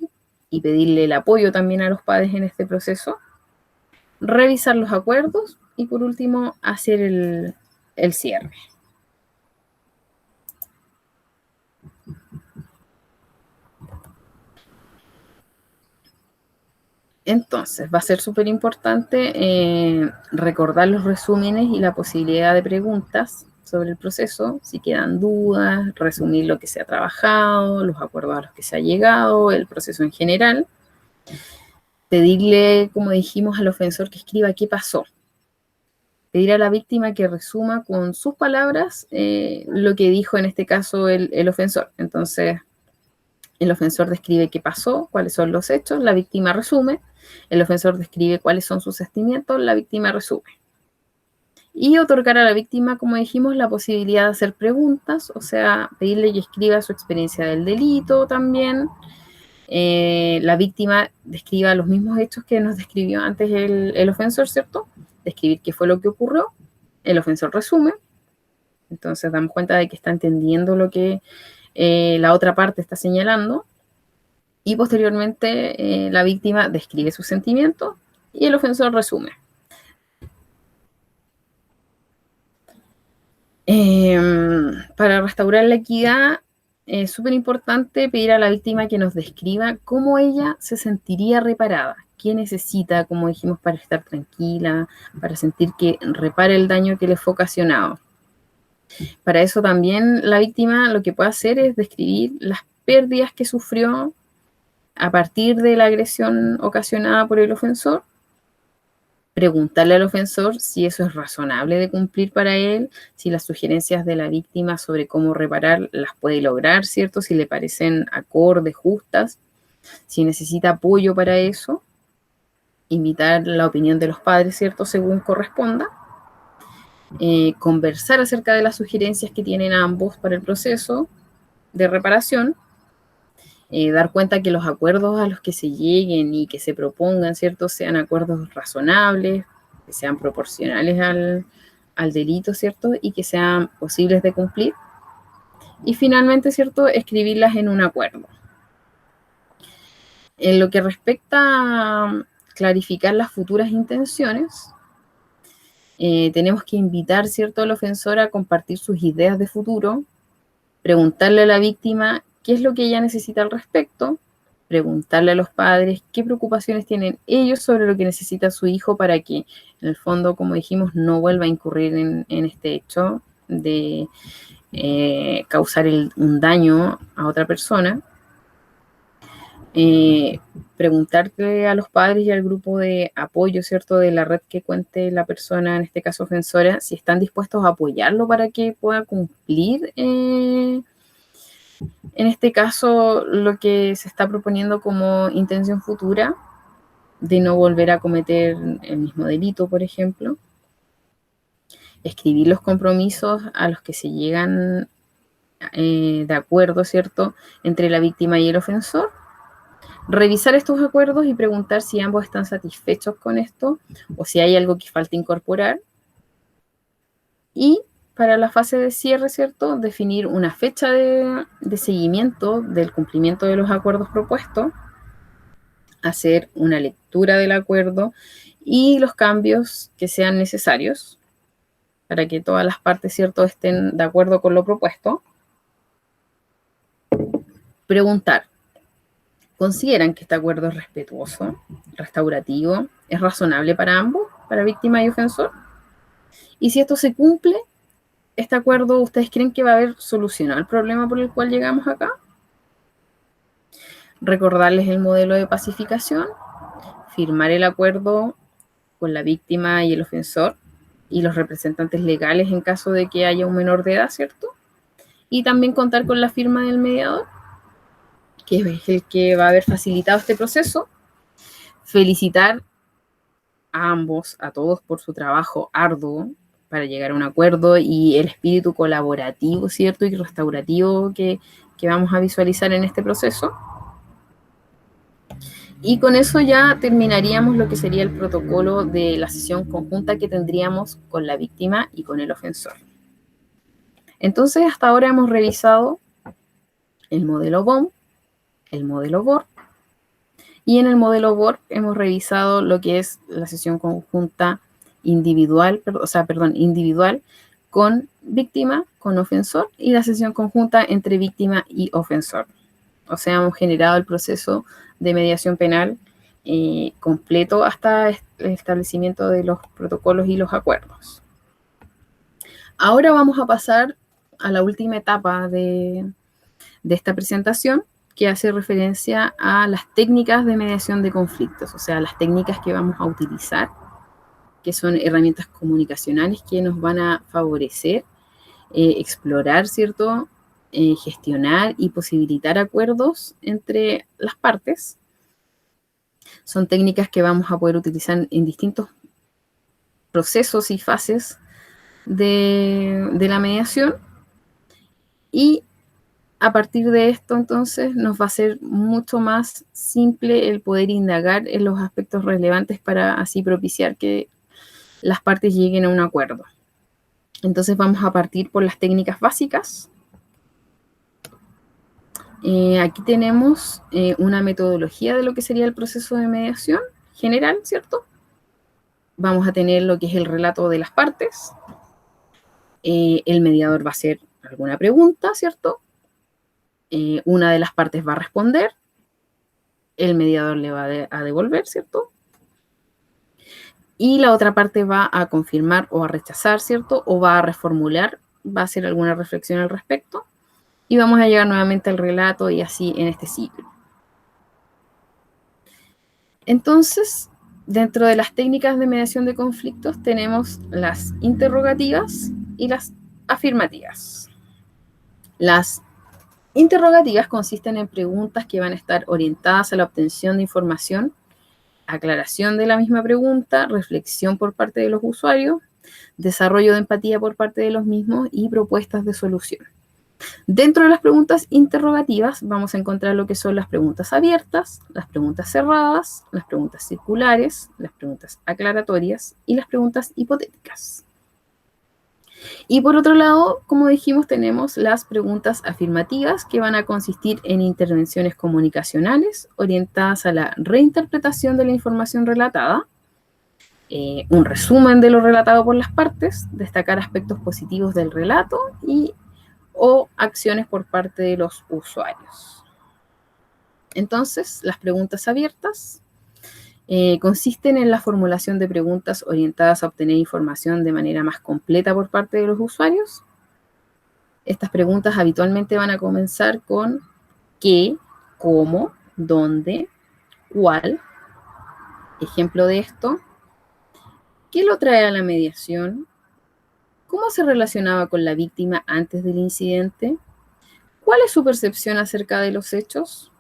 y pedirle el apoyo también a los padres en este proceso. revisar los acuerdos y por último hacer el cierre. Entonces, va a ser súper importante recordar los resúmenes y la posibilidad de preguntas sobre el proceso, si quedan dudas, resumir lo que se ha trabajado, los acuerdos a los que se ha llegado, el proceso en general. Pedirle, como dijimos, al ofensor que escriba qué pasó. Pedir a la víctima que resuma con sus palabras lo que dijo en este caso el ofensor. Entonces, el ofensor describe qué pasó, cuáles son los hechos, la víctima resume. El ofensor describe cuáles son sus sentimientos, la víctima resume. Y otorgar a la víctima, como dijimos, la posibilidad de hacer preguntas, o sea, pedirle que escriba su experiencia del delito también. La víctima describa los mismos hechos que nos describió antes el ofensor, ¿cierto? Describir qué fue lo que ocurrió. El ofensor resume. Entonces damos cuenta de que está entendiendo lo que la otra parte está señalando. Y posteriormente la víctima describe sus sentimientos y el ofensor resume. Para restaurar la equidad es súper importante pedir a la víctima que nos describa cómo ella se sentiría reparada, qué necesita, como dijimos, para estar tranquila, para sentir que repare el daño que le fue ocasionado. Para eso también la víctima lo que puede hacer es describir las pérdidas que sufrió a partir de la agresión ocasionada por el ofensor, preguntarle al ofensor si eso es razonable de cumplir para él, si las sugerencias de la víctima sobre cómo reparar las puede lograr, ¿cierto? Si le parecen acordes, justas, si necesita apoyo para eso, invitar la opinión de los padres, ¿cierto? Según corresponda. Conversar acerca de las sugerencias que tienen ambos para el proceso de reparación. Dar cuenta que los acuerdos a los que se lleguen y que se propongan, ¿cierto?, sean acuerdos razonables, que sean proporcionales al delito, ¿cierto?, y que sean posibles de cumplir. Y finalmente, ¿cierto?, escribirlas en un acuerdo. En lo que respecta a clarificar las futuras intenciones, tenemos que invitar, ¿cierto?, al ofensor a compartir sus ideas de futuro, preguntarle a la víctima qué es lo que ella necesita al respecto, preguntarle a los padres qué preocupaciones tienen ellos sobre lo que necesita su hijo para que, en el fondo, como dijimos, no vuelva a incurrir en este hecho de causar un daño a otra persona. Preguntarle a los padres y al grupo de apoyo, ¿cierto?, de la red que cuente la persona, en este caso ofensora, si están dispuestos a apoyarlo para que pueda cumplir en este caso, lo que se está proponiendo como intención futura de no volver a cometer el mismo delito, por ejemplo. Escribir los compromisos a los que se llegan de acuerdo, ¿cierto?, entre la víctima y el ofensor. Revisar estos acuerdos y preguntar si ambos están satisfechos con esto o si hay algo que falta incorporar. Y para la fase de cierre, ¿cierto?, definir una fecha de seguimiento del cumplimiento de los acuerdos propuestos, hacer una lectura del acuerdo y los cambios que sean necesarios para que todas las partes, ¿cierto?, estén de acuerdo con lo propuesto. Preguntar, ¿consideran que este acuerdo es respetuoso, restaurativo, es razonable para ambos, para víctima y ofensor? Y si esto se cumple, ¿este acuerdo ustedes creen que va a haber solucionado el problema por el cual llegamos acá? Recordarles el modelo de pacificación, firmar el acuerdo con la víctima y el ofensor y los representantes legales en caso de que haya un menor de edad, ¿cierto? Y también contar con la firma del mediador, que es el que va a haber facilitado este proceso. Felicitar a ambos, a todos, por su trabajo arduo para llegar a un acuerdo y el espíritu colaborativo, ¿cierto?, y restaurativo que vamos a visualizar en este proceso. Y con eso ya terminaríamos lo que sería el protocolo de la sesión conjunta que tendríamos con la víctima y con el ofensor. Entonces, hasta ahora hemos revisado el modelo BOM, el modelo BOR Y en el modelo BORC hemos revisado lo que es la sesión conjunta individual, individual con víctima, con ofensor, y la sesión conjunta entre víctima y ofensor. O sea, hemos generado el proceso de mediación penal completo hasta el establecimiento de los protocolos y los acuerdos. Ahora vamos a pasar a la última etapa de esta presentación, que hace referencia a las técnicas de mediación de conflictos, o sea, las técnicas que vamos a utilizar, que son herramientas comunicacionales que nos van a favorecer explorar, ¿cierto? Gestionar y posibilitar acuerdos entre las partes. Son técnicas que vamos a poder utilizar en distintos procesos y fases de la mediación, y a partir de esto, entonces, nos va a ser mucho más simple el poder indagar en los aspectos relevantes para así propiciar que las partes lleguen a un acuerdo. Entonces, vamos a partir por las técnicas básicas. Aquí tenemos una metodología de lo que sería el proceso de mediación general, ¿cierto? Vamos a tener lo que es el relato de las partes. El mediador va a hacer alguna pregunta, ¿cierto? Una de las partes va a responder. El mediador le va a devolver, ¿cierto? Y la otra parte va a confirmar o a rechazar, ¿cierto? O va a reformular, va a hacer alguna reflexión al respecto. Y vamos a llegar nuevamente al relato y así en este ciclo. Entonces, dentro de las técnicas de mediación de conflictos tenemos las interrogativas y las afirmativas. Las interrogativas consisten en preguntas que van a estar orientadas a la obtención de información, aclaración de la misma pregunta, reflexión por parte de los usuarios, desarrollo de empatía por parte de los mismos y propuestas de solución. Dentro de las preguntas interrogativas vamos a encontrar lo que son las preguntas abiertas, las preguntas cerradas, las preguntas circulares, las preguntas aclaratorias y las preguntas hipotéticas. Y por otro lado, como dijimos, tenemos las preguntas afirmativas, que van a consistir en intervenciones comunicacionales orientadas a la reinterpretación de la información relatada, un resumen de lo relatado por las partes, destacar aspectos positivos del relato o acciones por parte de los usuarios. Entonces, las preguntas abiertas consisten en la formulación de preguntas orientadas a obtener información de manera más completa por parte de los usuarios. Estas preguntas habitualmente van a comenzar con qué, cómo, dónde, cuál. Ejemplo de esto: ¿qué lo trae a la mediación? ¿Cómo se relacionaba con la víctima antes del incidente? ¿Cuál es su percepción acerca de los hechos?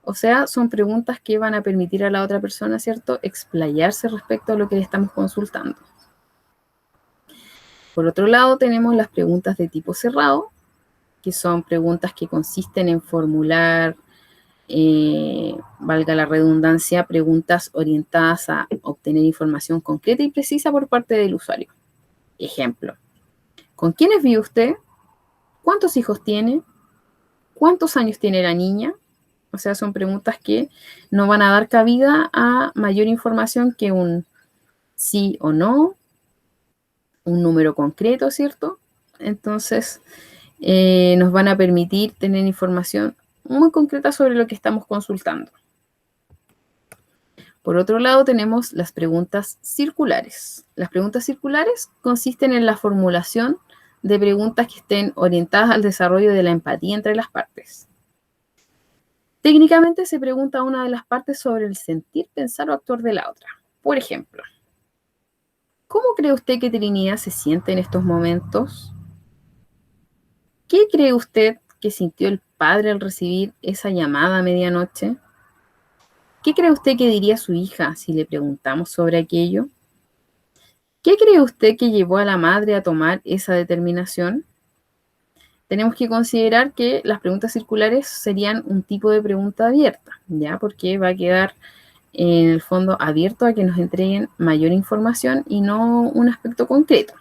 O sea, son preguntas que van a permitir a la otra persona, ¿cierto?, explayarse respecto a lo que le estamos consultando. Por otro lado, tenemos las preguntas de tipo cerrado, que son preguntas que consisten en formular, valga la redundancia, preguntas orientadas a obtener información concreta y precisa por parte del usuario. Ejemplo: ¿con quiénes vive usted? ¿Cuántos hijos tiene? ¿Cuántos años tiene la niña? O sea, son preguntas que no van a dar cabida a mayor información que un sí o no, un número concreto, ¿cierto? Entonces, nos van a permitir tener información muy concreta sobre lo que estamos consultando. Por otro lado, tenemos las preguntas circulares. Las preguntas circulares consisten en la formulación de preguntas que estén orientadas al desarrollo de la empatía entre las partes. Técnicamente se pregunta a una de las partes sobre el sentir, pensar o actuar de la otra. Por ejemplo, ¿cómo cree usted que Trinidad se siente en estos momentos? ¿Qué cree usted que sintió el padre al recibir esa llamada a medianoche? ¿Qué cree usted que diría su hija si le preguntamos sobre aquello? ¿Qué cree usted que llevó a la madre a tomar esa determinación? Tenemos que considerar que las preguntas circulares serían un tipo de pregunta abierta, ¿ya? Porque va a quedar en el fondo abierto a que nos entreguen mayor información y no un aspecto concreto.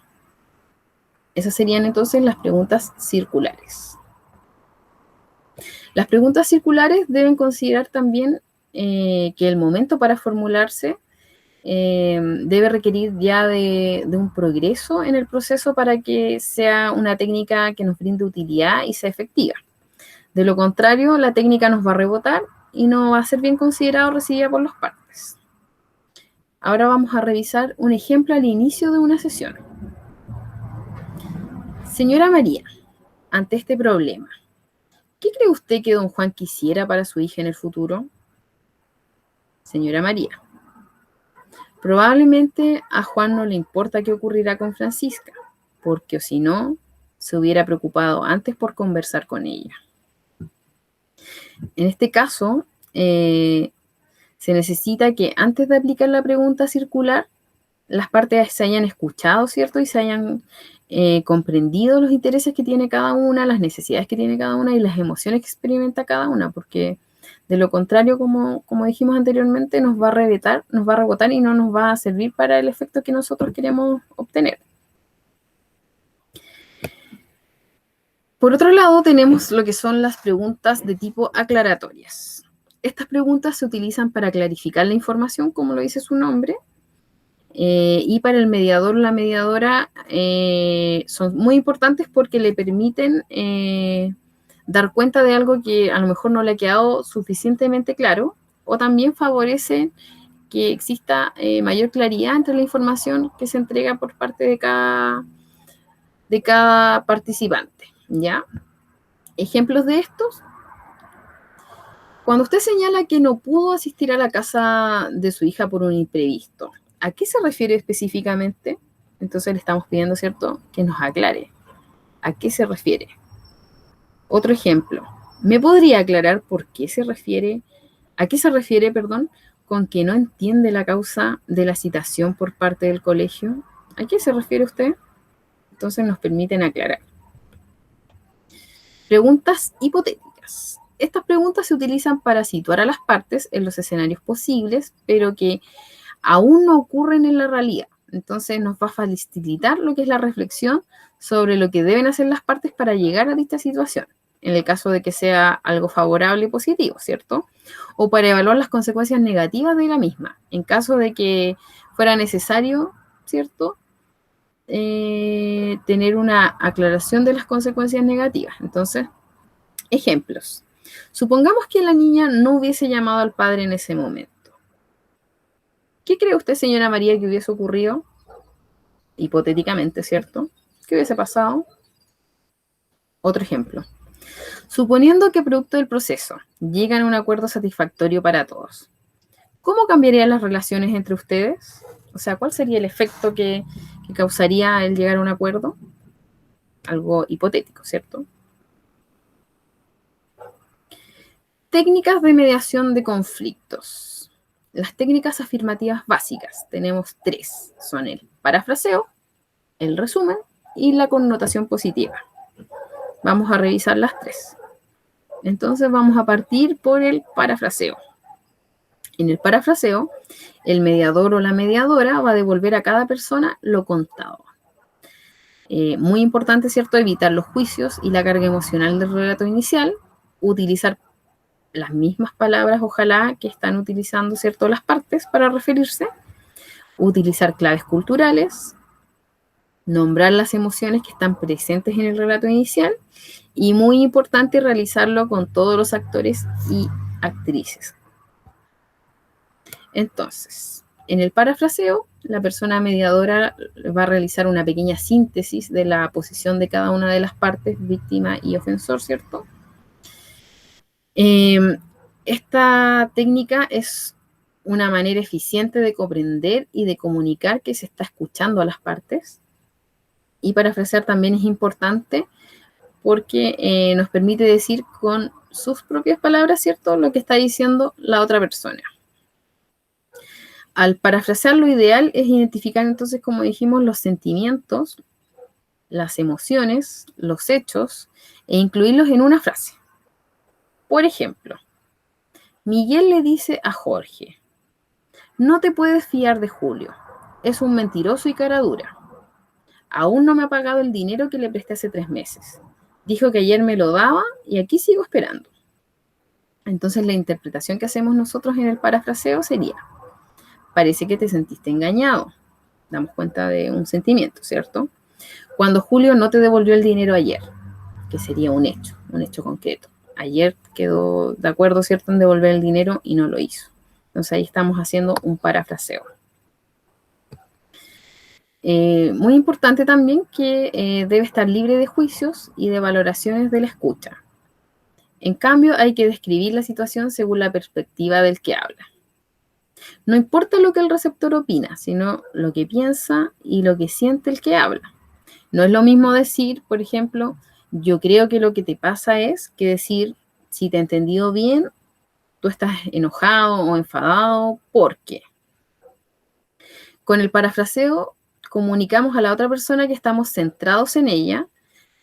Esas serían entonces las preguntas circulares. Las preguntas circulares deben considerar también que el momento para formularse debe requerir ya de un progreso en el proceso para que sea una técnica que nos brinde utilidad y sea efectiva. De lo contrario, la técnica nos va a rebotar y no va a ser bien considerada o recibida por las partes. Ahora vamos a revisar un ejemplo al inicio de una sesión. Señora María, ante este problema, ¿qué cree usted que don Juan quisiera para su hija en el futuro? Señora María, probablemente a Juan no le importa qué ocurrirá con Francisca, porque si no, se hubiera preocupado antes por conversar con ella. En este caso, se necesita que antes de aplicar la pregunta circular, las partes se hayan escuchado, ¿cierto? Y se hayan comprendido los intereses que tiene cada una, las necesidades que tiene cada una y las emociones que experimenta cada una, porque de lo contrario, como dijimos anteriormente, nos va a rebotar y no nos va a servir para el efecto que nosotros queremos obtener. Por otro lado, tenemos lo que son las preguntas de tipo aclaratorias. Estas preguntas se utilizan para clarificar la información, como lo dice su nombre, y para el mediador o la mediadora son muy importantes porque le permiten dar cuenta de algo que a lo mejor no le ha quedado suficientemente claro, o también favorecen que exista mayor claridad entre la información que se entrega por parte de cada participante, ¿ya? Ejemplos de estos. Cuando usted señala que no pudo asistir a la casa de su hija por un imprevisto, ¿a qué se refiere específicamente? Entonces le estamos pidiendo, ¿cierto?, que nos aclare. ¿A qué se refiere? Otro ejemplo. ¿Me podría aclarar por qué se refiere, a qué se refiere, perdón, con que no entiende la causa de la citación por parte del colegio? ¿A qué se refiere usted? Entonces nos permiten aclarar. Preguntas hipotéticas. Estas preguntas se utilizan para situar a las partes en los escenarios posibles, pero que aún no ocurren en la realidad. Entonces nos va a facilitar lo que es la reflexión sobre lo que deben hacer las partes para llegar a dicha situación, en el caso de que sea algo favorable y positivo, ¿cierto? O para evaluar las consecuencias negativas de la misma, en caso de que fuera necesario, ¿cierto?, tener una aclaración de las consecuencias negativas. Entonces, ejemplos. Supongamos que la niña no hubiese llamado al padre en ese momento. ¿Qué cree usted, señora María, que hubiese ocurrido? Hipotéticamente, ¿cierto? ¿Qué hubiese pasado? Otro ejemplo. Suponiendo que producto del proceso llegan a un acuerdo satisfactorio para todos, ¿cómo cambiarían las relaciones entre ustedes? O sea, ¿cuál sería el efecto que causaría el llegar a un acuerdo? Algo hipotético, ¿cierto? Técnicas de mediación de conflictos. Las técnicas afirmativas básicas, tenemos 3, son el parafraseo, el resumen y la connotación positiva. Vamos a revisar las 3. Entonces vamos a partir por el parafraseo. En el parafraseo, el mediador o la mediadora va a devolver a cada persona lo contado. Muy importante, ¿cierto?, evitar los juicios y la carga emocional del relato inicial, utilizar las mismas palabras, ojalá, que están utilizando, ¿cierto?, las partes para referirse, utilizar claves culturales, nombrar las emociones que están presentes en el relato inicial y, muy importante, realizarlo con todos los actores y actrices. Entonces, en el parafraseo, la persona mediadora va a realizar una pequeña síntesis de la posición de cada una de las partes, víctima y ofensor, ¿cierto? Esta técnica es una manera eficiente de comprender y de comunicar que se está escuchando a las partes. Y parafrasear también es importante porque nos permite decir con sus propias palabras, ¿cierto?, lo que está diciendo la otra persona. Al parafrasear, lo ideal es identificar entonces, como dijimos, los sentimientos, las emociones, los hechos e incluirlos en una frase. Por ejemplo, Miguel le dice a Jorge: no te puedes fiar de Julio, es un mentiroso y cara dura. Aún no me ha pagado el dinero que le presté hace 3 meses. Dijo que ayer me lo daba y aquí sigo esperando. Entonces la interpretación que hacemos nosotros en el parafraseo sería: parece que te sentiste engañado. Damos cuenta de un sentimiento, ¿cierto? Cuando Julio no te devolvió el dinero ayer, que sería un hecho concreto. Ayer quedó de acuerdo, ¿cierto?, en devolver el dinero y no lo hizo. Entonces ahí estamos haciendo un parafraseo. Muy importante también que debe estar libre de juicios y de valoraciones de la escucha. En cambio, hay que describir la situación según la perspectiva del que habla. No importa lo que el receptor opina, sino lo que piensa y lo que siente el que habla. No es lo mismo decir, por ejemplo, yo creo que lo que te pasa es, que decir, si te he entendido bien, tú estás enojado o enfadado, ¿por qué? Con el parafraseo comunicamos a la otra persona que estamos centrados en ella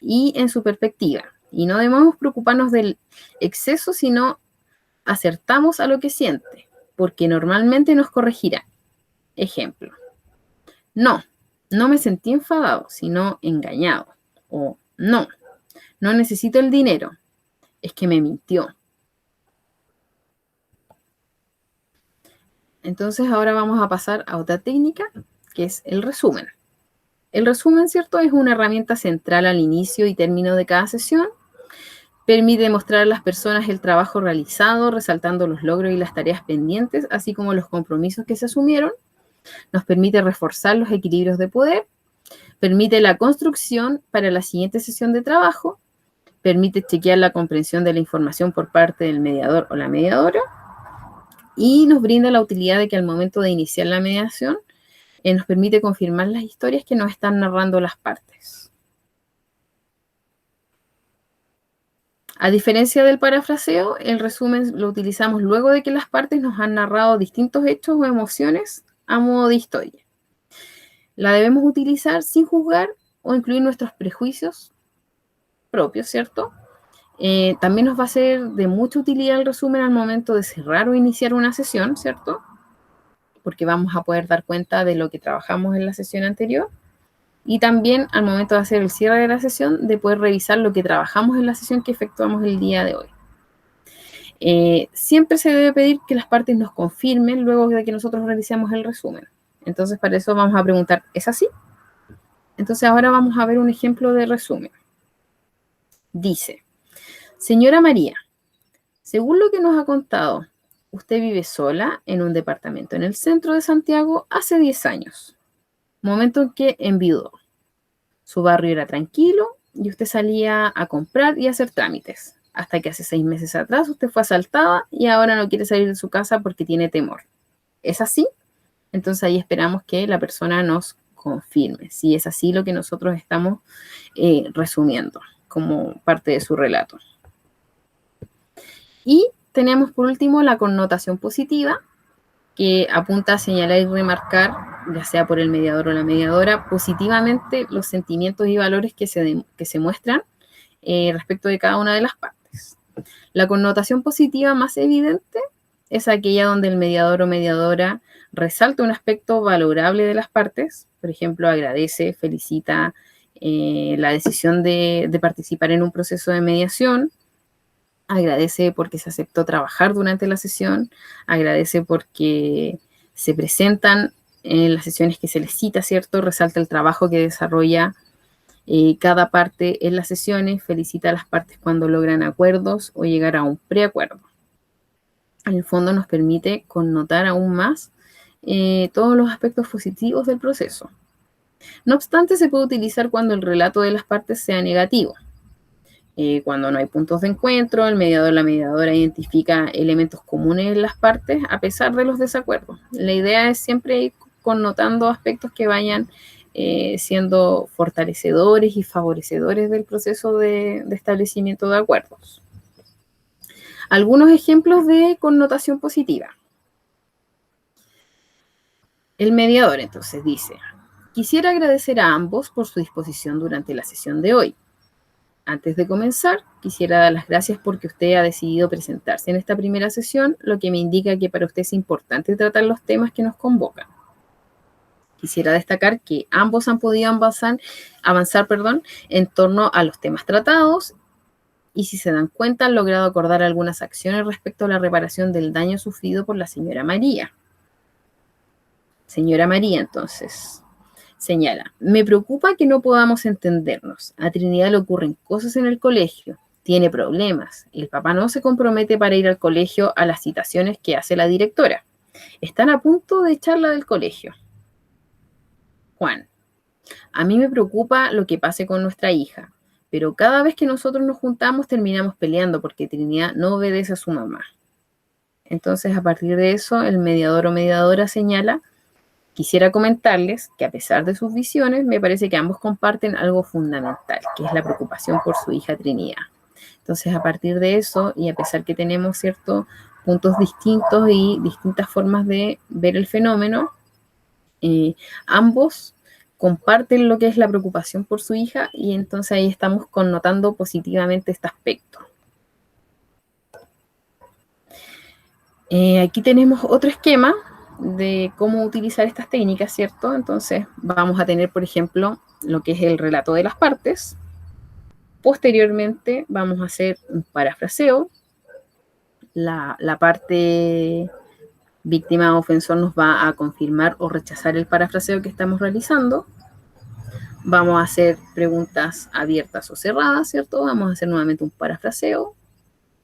y en su perspectiva. Y no debemos preocuparnos del exceso, sino acertamos a lo que siente, porque normalmente nos corregirá. Ejemplo: no me sentí enfadado, sino engañado. O no necesito el dinero, es que me mintió. Entonces ahora vamos a pasar a otra técnica, que es el resumen. El resumen, ¿cierto?, es una herramienta central al inicio y término de cada sesión. Permite mostrar a las personas el trabajo realizado, resaltando los logros y las tareas pendientes, así como los compromisos que se asumieron. Nos permite reforzar los equilibrios de poder. Permite la construcción para la siguiente sesión de trabajo. Permite chequear la comprensión de la información por parte del mediador o la mediadora. Y nos brinda la utilidad de que al momento de iniciar la mediación, nos permite confirmar las historias que nos están narrando las partes. A diferencia del parafraseo, el resumen lo utilizamos luego de que las partes nos han narrado distintos hechos o emociones a modo de historia. La debemos utilizar sin juzgar o incluir nuestros prejuicios propios, ¿cierto? También nos va a ser de mucha utilidad el resumen al momento de cerrar o iniciar una sesión, ¿cierto? Porque vamos a poder dar cuenta de lo que trabajamos en la sesión anterior. Y también al momento de hacer el cierre de la sesión, de poder revisar lo que trabajamos en la sesión que efectuamos el día de hoy. Siempre se debe pedir que las partes nos confirmen luego de que nosotros realicemos el resumen. Entonces, para eso vamos a preguntar, ¿es así? Entonces, ahora vamos a ver un ejemplo de resumen. Dice: señora María, según lo que nos ha contado, usted vive sola en un departamento en el centro de Santiago hace 10 años, momento en que enviudó. Su barrio era tranquilo y usted salía a comprar y a hacer trámites, hasta que hace 6 meses atrás usted fue asaltada y ahora no quiere salir de su casa porque tiene temor. ¿Es así? Entonces ahí esperamos que la persona nos confirme si es así lo que nosotros estamos resumiendo como parte de su relato. Y tenemos por último la connotación positiva, que apunta a señalar y remarcar, ya sea por el mediador o la mediadora, positivamente los sentimientos y valores que se muestran respecto de cada una de las partes. La connotación positiva más evidente es aquella donde el mediador o mediadora resalta un aspecto valorable de las partes, por ejemplo, agradece, felicita la decisión de participar en un proceso de mediación, agradece porque se aceptó trabajar durante la sesión, agradece porque se presentan en las sesiones que se les cita, ¿cierto? Resalta el trabajo que desarrolla cada parte en las sesiones, felicita a las partes cuando logran acuerdos o llegar a un preacuerdo. En el fondo nos permite connotar aún más todos los aspectos positivos del proceso. No obstante, se puede utilizar cuando el relato de las partes sea negativo. Cuando no hay puntos de encuentro, el mediador o la mediadora identifica elementos comunes en las partes a pesar de los desacuerdos. La idea es siempre ir connotando aspectos que vayan siendo fortalecedores y favorecedores del proceso de establecimiento de acuerdos. Algunos ejemplos de connotación positiva. El mediador entonces dice: quisiera agradecer a ambos por su disposición durante la sesión de hoy. Antes de comenzar, quisiera dar las gracias porque usted ha decidido presentarse en esta primera sesión, lo que me indica que para usted es importante tratar los temas que nos convocan. Quisiera destacar que ambos han podido avanzar, en torno a los temas tratados y, si se dan cuenta, han logrado acordar algunas acciones respecto a la reparación del daño sufrido por la señora María. Señora María, entonces, señala: me preocupa que no podamos entendernos. A Trinidad le ocurren cosas en el colegio, tiene problemas. El papá no se compromete para ir al colegio a las citaciones que hace la directora. Están a punto de echarla del colegio. Juan: a mí me preocupa lo que pase con nuestra hija, pero cada vez que nosotros nos juntamos terminamos peleando porque Trinidad no obedece a su mamá. Entonces, a partir de eso, el mediador o mediadora señala: quisiera comentarles que, a pesar de sus visiones, me parece que ambos comparten algo fundamental, que es la preocupación por su hija Trinidad. Entonces, a partir de eso, y a pesar que tenemos ciertos puntos distintos y distintas formas de ver el fenómeno, ambos comparten lo que es la preocupación por su hija, y entonces ahí estamos connotando positivamente este aspecto. Aquí tenemos otro esquema de cómo utilizar estas técnicas, ¿cierto? Entonces vamos a tener, por ejemplo, lo que es el relato de las partes. Posteriormente vamos a hacer un parafraseo. La parte víctima o ofensor nos va a confirmar o rechazar el parafraseo que estamos realizando. Vamos a hacer preguntas abiertas o cerradas, ¿cierto? Vamos a hacer nuevamente un parafraseo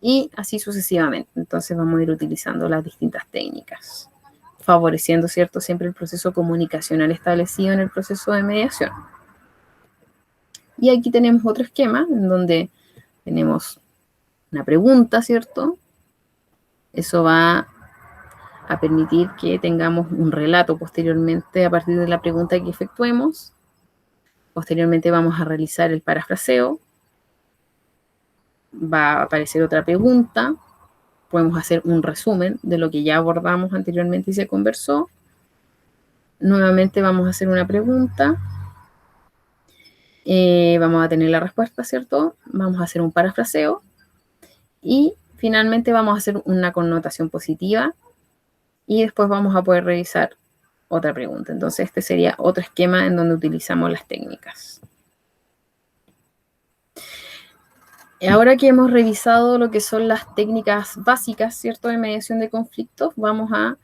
y así sucesivamente. Entonces vamos a ir utilizando las distintas técnicas, favoreciendo, ¿cierto?, siempre el proceso comunicacional establecido en el proceso de mediación. Y aquí tenemos otro esquema en donde tenemos una pregunta, ¿cierto? Eso va a permitir que tengamos un relato posteriormente a partir de la pregunta que efectuemos. Posteriormente vamos a realizar el parafraseo. Va a aparecer otra pregunta. Podemos hacer un resumen de lo que ya abordamos anteriormente y se conversó. Nuevamente vamos a hacer una pregunta. Vamos a tener la respuesta, ¿cierto? Vamos a hacer un parafraseo. Y finalmente vamos a hacer una connotación positiva. Y después vamos a poder revisar otra pregunta. Entonces este sería otro esquema en donde utilizamos las técnicas. Ahora que hemos revisado lo que son las técnicas básicas, ¿cierto?, de mediación de conflictos, vamos a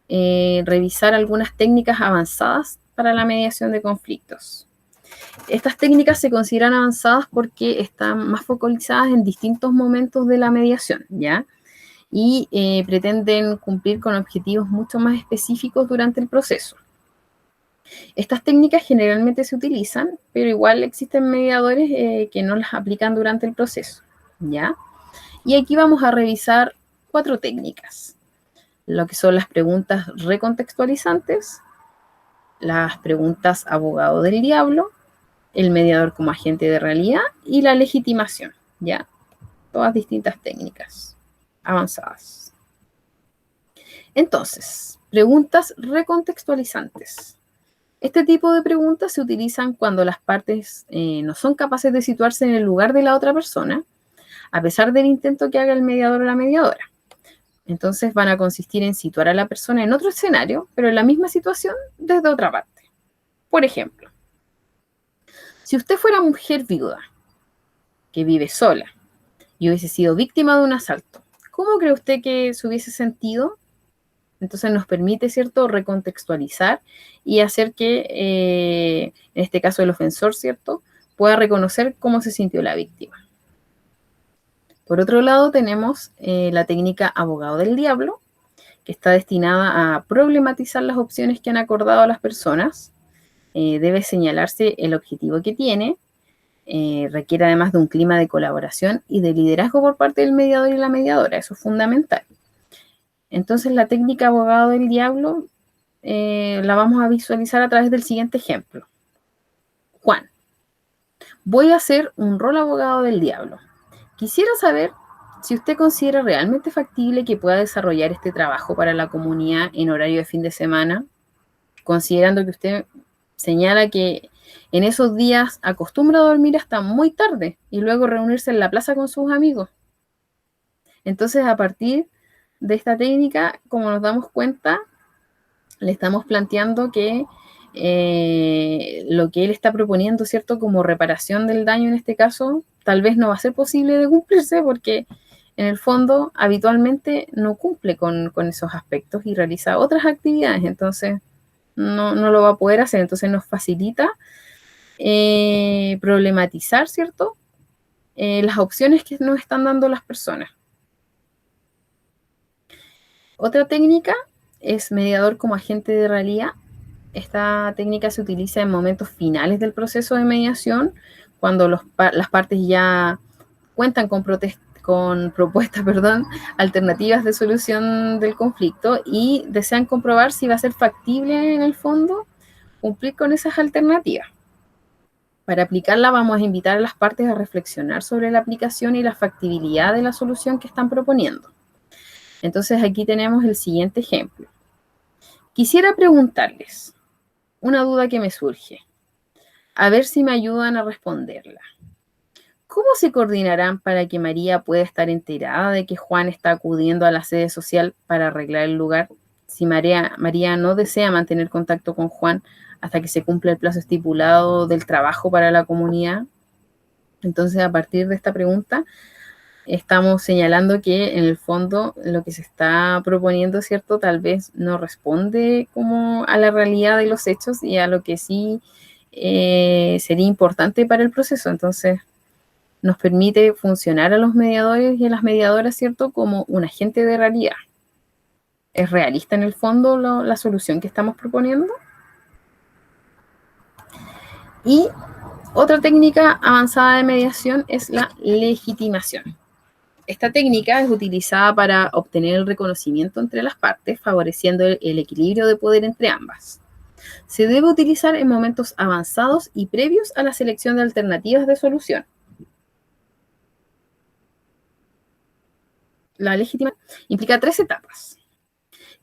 revisar algunas técnicas avanzadas para la mediación de conflictos. Estas técnicas se consideran avanzadas porque están más focalizadas en distintos momentos de la mediación, ¿ya? Y pretenden cumplir con objetivos mucho más específicos durante el proceso. Estas técnicas generalmente se utilizan, pero igual existen mediadores que no las aplican durante el proceso, ¿ya? Y aquí vamos a revisar 4 técnicas: lo que son las preguntas recontextualizantes, las preguntas abogado del diablo, el mediador como agente de realidad y la legitimación, ¿ya? Todas distintas técnicas avanzadas. Entonces, preguntas recontextualizantes. Este tipo de preguntas se utilizan cuando las partes no son capaces de situarse en el lugar de la otra persona, a pesar del intento que haga el mediador o la mediadora. Entonces van a consistir en situar a la persona en otro escenario, pero en la misma situación desde otra parte. Por ejemplo, si usted fuera mujer viuda, que vive sola, y hubiese sido víctima de un asalto, ¿cómo cree usted que se hubiese sentido? Entonces nos permite, ¿cierto?, recontextualizar y hacer que, en este caso el ofensor, ¿cierto?, pueda reconocer cómo se sintió la víctima. Por otro lado, tenemos la técnica abogado del diablo, que está destinada a problematizar las opciones que han acordado las personas. Debe señalarse el objetivo que tiene. Requiere además de un clima de colaboración y de liderazgo por parte del mediador y la mediadora. Eso es fundamental. Entonces, la técnica abogado del diablo la vamos a visualizar a través del siguiente ejemplo. Juan: voy a hacer un rol abogado del diablo. Quisiera saber si usted considera realmente factible que pueda desarrollar este trabajo para la comunidad en horario de fin de semana, considerando que usted señala que en esos días acostumbra a dormir hasta muy tarde y luego reunirse en la plaza con sus amigos. Entonces, a partir de esta técnica, como nos damos cuenta, le estamos planteando que lo que él está proponiendo, ¿cierto? Como reparación del daño en este caso, tal vez no va a ser posible de cumplirse porque en el fondo habitualmente no cumple con esos aspectos y realiza otras actividades, entonces no lo va a poder hacer, entonces nos facilita problematizar, ¿cierto? Las opciones que nos están dando las personas. Otra técnica es mediador como agente de realidad. Esta técnica se utiliza en momentos finales del proceso de mediación, cuando las partes ya cuentan con propuestas alternativas de solución del conflicto y desean comprobar si va a ser factible en el fondo cumplir con esas alternativas. Para aplicarla vamos a invitar a las partes a reflexionar sobre la aplicación y la factibilidad de la solución que están proponiendo. Entonces aquí tenemos el siguiente ejemplo. Quisiera preguntarles una duda que me surge, a ver si me ayudan a responderla. ¿Cómo se coordinarán para que María pueda estar enterada de que Juan está acudiendo a la sede social para arreglar el lugar si María no desea mantener contacto con Juan hasta que se cumpla el plazo estipulado del trabajo para la comunidad? Entonces, a partir de esta pregunta, estamos señalando que en el fondo lo que se está proponiendo, ¿cierto? Tal vez no responde como a la realidad de los hechos y a lo que sí sería importante para el proceso. Entonces, nos permite funcionar a los mediadores y a las mediadoras, ¿cierto? Como un agente de realidad. ¿Es realista en el fondo la solución que estamos proponiendo? Y otra técnica avanzada de mediación es la legitimación. Esta técnica es utilizada para obtener el reconocimiento entre las partes, favoreciendo el equilibrio de poder entre ambas. Se debe utilizar en momentos avanzados y previos a la selección de alternativas de solución. La legitimación implica 3 etapas.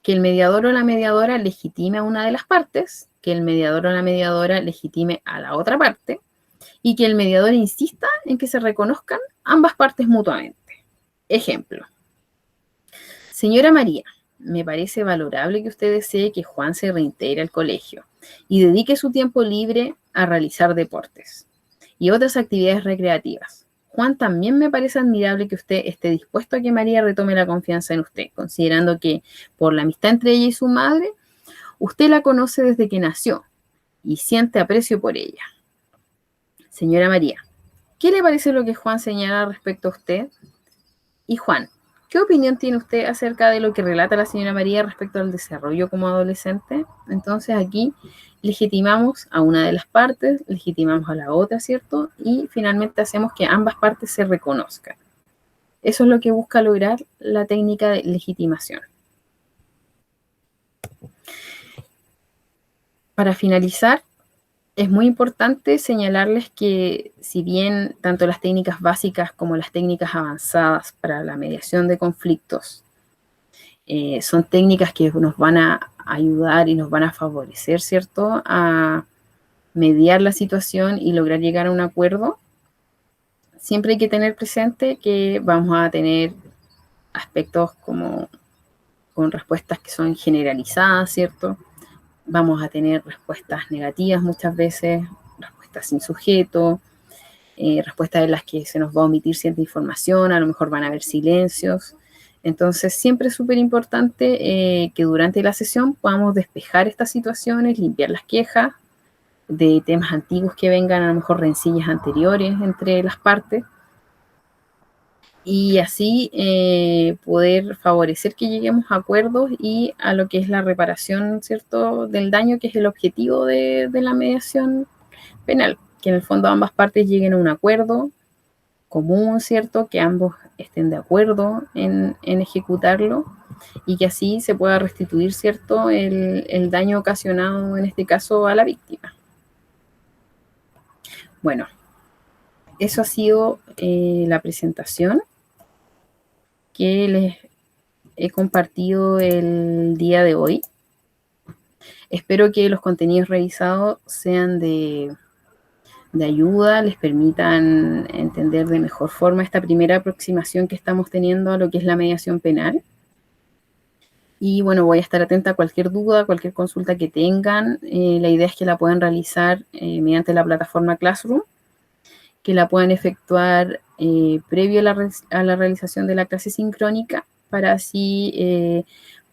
Que el mediador o la mediadora legitime a una de las partes, que el mediador o la mediadora legitime a la otra parte, y que el mediador insista en que se reconozcan ambas partes mutuamente. Ejemplo. Señora María, me parece valorable que usted desee que Juan se reintegre al colegio y dedique su tiempo libre a realizar deportes y otras actividades recreativas. Juan, también me parece admirable que usted esté dispuesto a que María retome la confianza en usted, considerando que por la amistad entre ella y su madre, usted la conoce desde que nació y siente aprecio por ella. Señora María, ¿qué le parece lo que Juan señala respecto a usted? Y Juan, ¿qué opinión tiene usted acerca de lo que relata la señora María respecto al desarrollo como adolescente? Entonces aquí legitimamos a una de las partes, legitimamos a la otra, ¿cierto? Y finalmente hacemos que ambas partes se reconozcan. Eso es lo que busca lograr la técnica de legitimación. Para finalizar, es muy importante señalarles que si bien tanto las técnicas básicas como las técnicas avanzadas para la mediación de conflictos son técnicas que nos van a ayudar y nos van a favorecer, ¿cierto?, a mediar la situación y lograr llegar a un acuerdo, siempre hay que tener presente que vamos a tener aspectos como con respuestas que son generalizadas, ¿cierto? Vamos a tener respuestas negativas muchas veces, respuestas sin sujeto, respuestas en las que se nos va a omitir cierta información, a lo mejor van a haber silencios. Entonces, siempre es súper importante que durante la sesión podamos despejar estas situaciones, limpiar las quejas de temas antiguos que vengan, a lo mejor rencillas anteriores entre las partes, y así poder favorecer que lleguemos a acuerdos y a lo que es la reparación, ¿cierto?, del daño, que es el objetivo de la mediación penal, que en el fondo ambas partes lleguen a un acuerdo común, ¿cierto?, que ambos estén de acuerdo en ejecutarlo y que así se pueda restituir, ¿cierto?, el daño ocasionado, en este caso, a la víctima. Bueno, eso ha sido la presentación que les he compartido el día de hoy. Espero que los contenidos revisados sean de ayuda, les permitan entender de mejor forma esta primera aproximación que estamos teniendo a lo que es la mediación penal. Y bueno, voy a estar atenta a cualquier duda, cualquier consulta que tengan. La idea es que la puedan realizar mediante la plataforma Classroom, que la puedan efectuar previo a la realización de la clase sincrónica, para así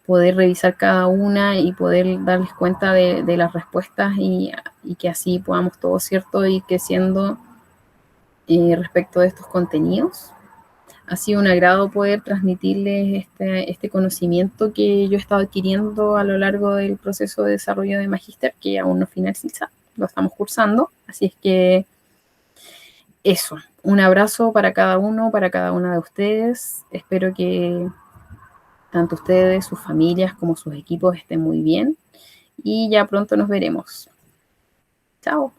poder revisar cada una y poder darles cuenta de las respuestas y que así podamos todos, ¿cierto?, ir creciendo respecto de estos contenidos. Ha sido un agrado poder transmitirles este conocimiento que yo he estado adquiriendo a lo largo del proceso de desarrollo de Magíster, que aún no finaliza, lo estamos cursando. Así es que eso, un abrazo para cada uno, para cada una de ustedes. Espero que tanto ustedes, sus familias, como sus equipos estén muy bien. Y ya pronto nos veremos. Chao.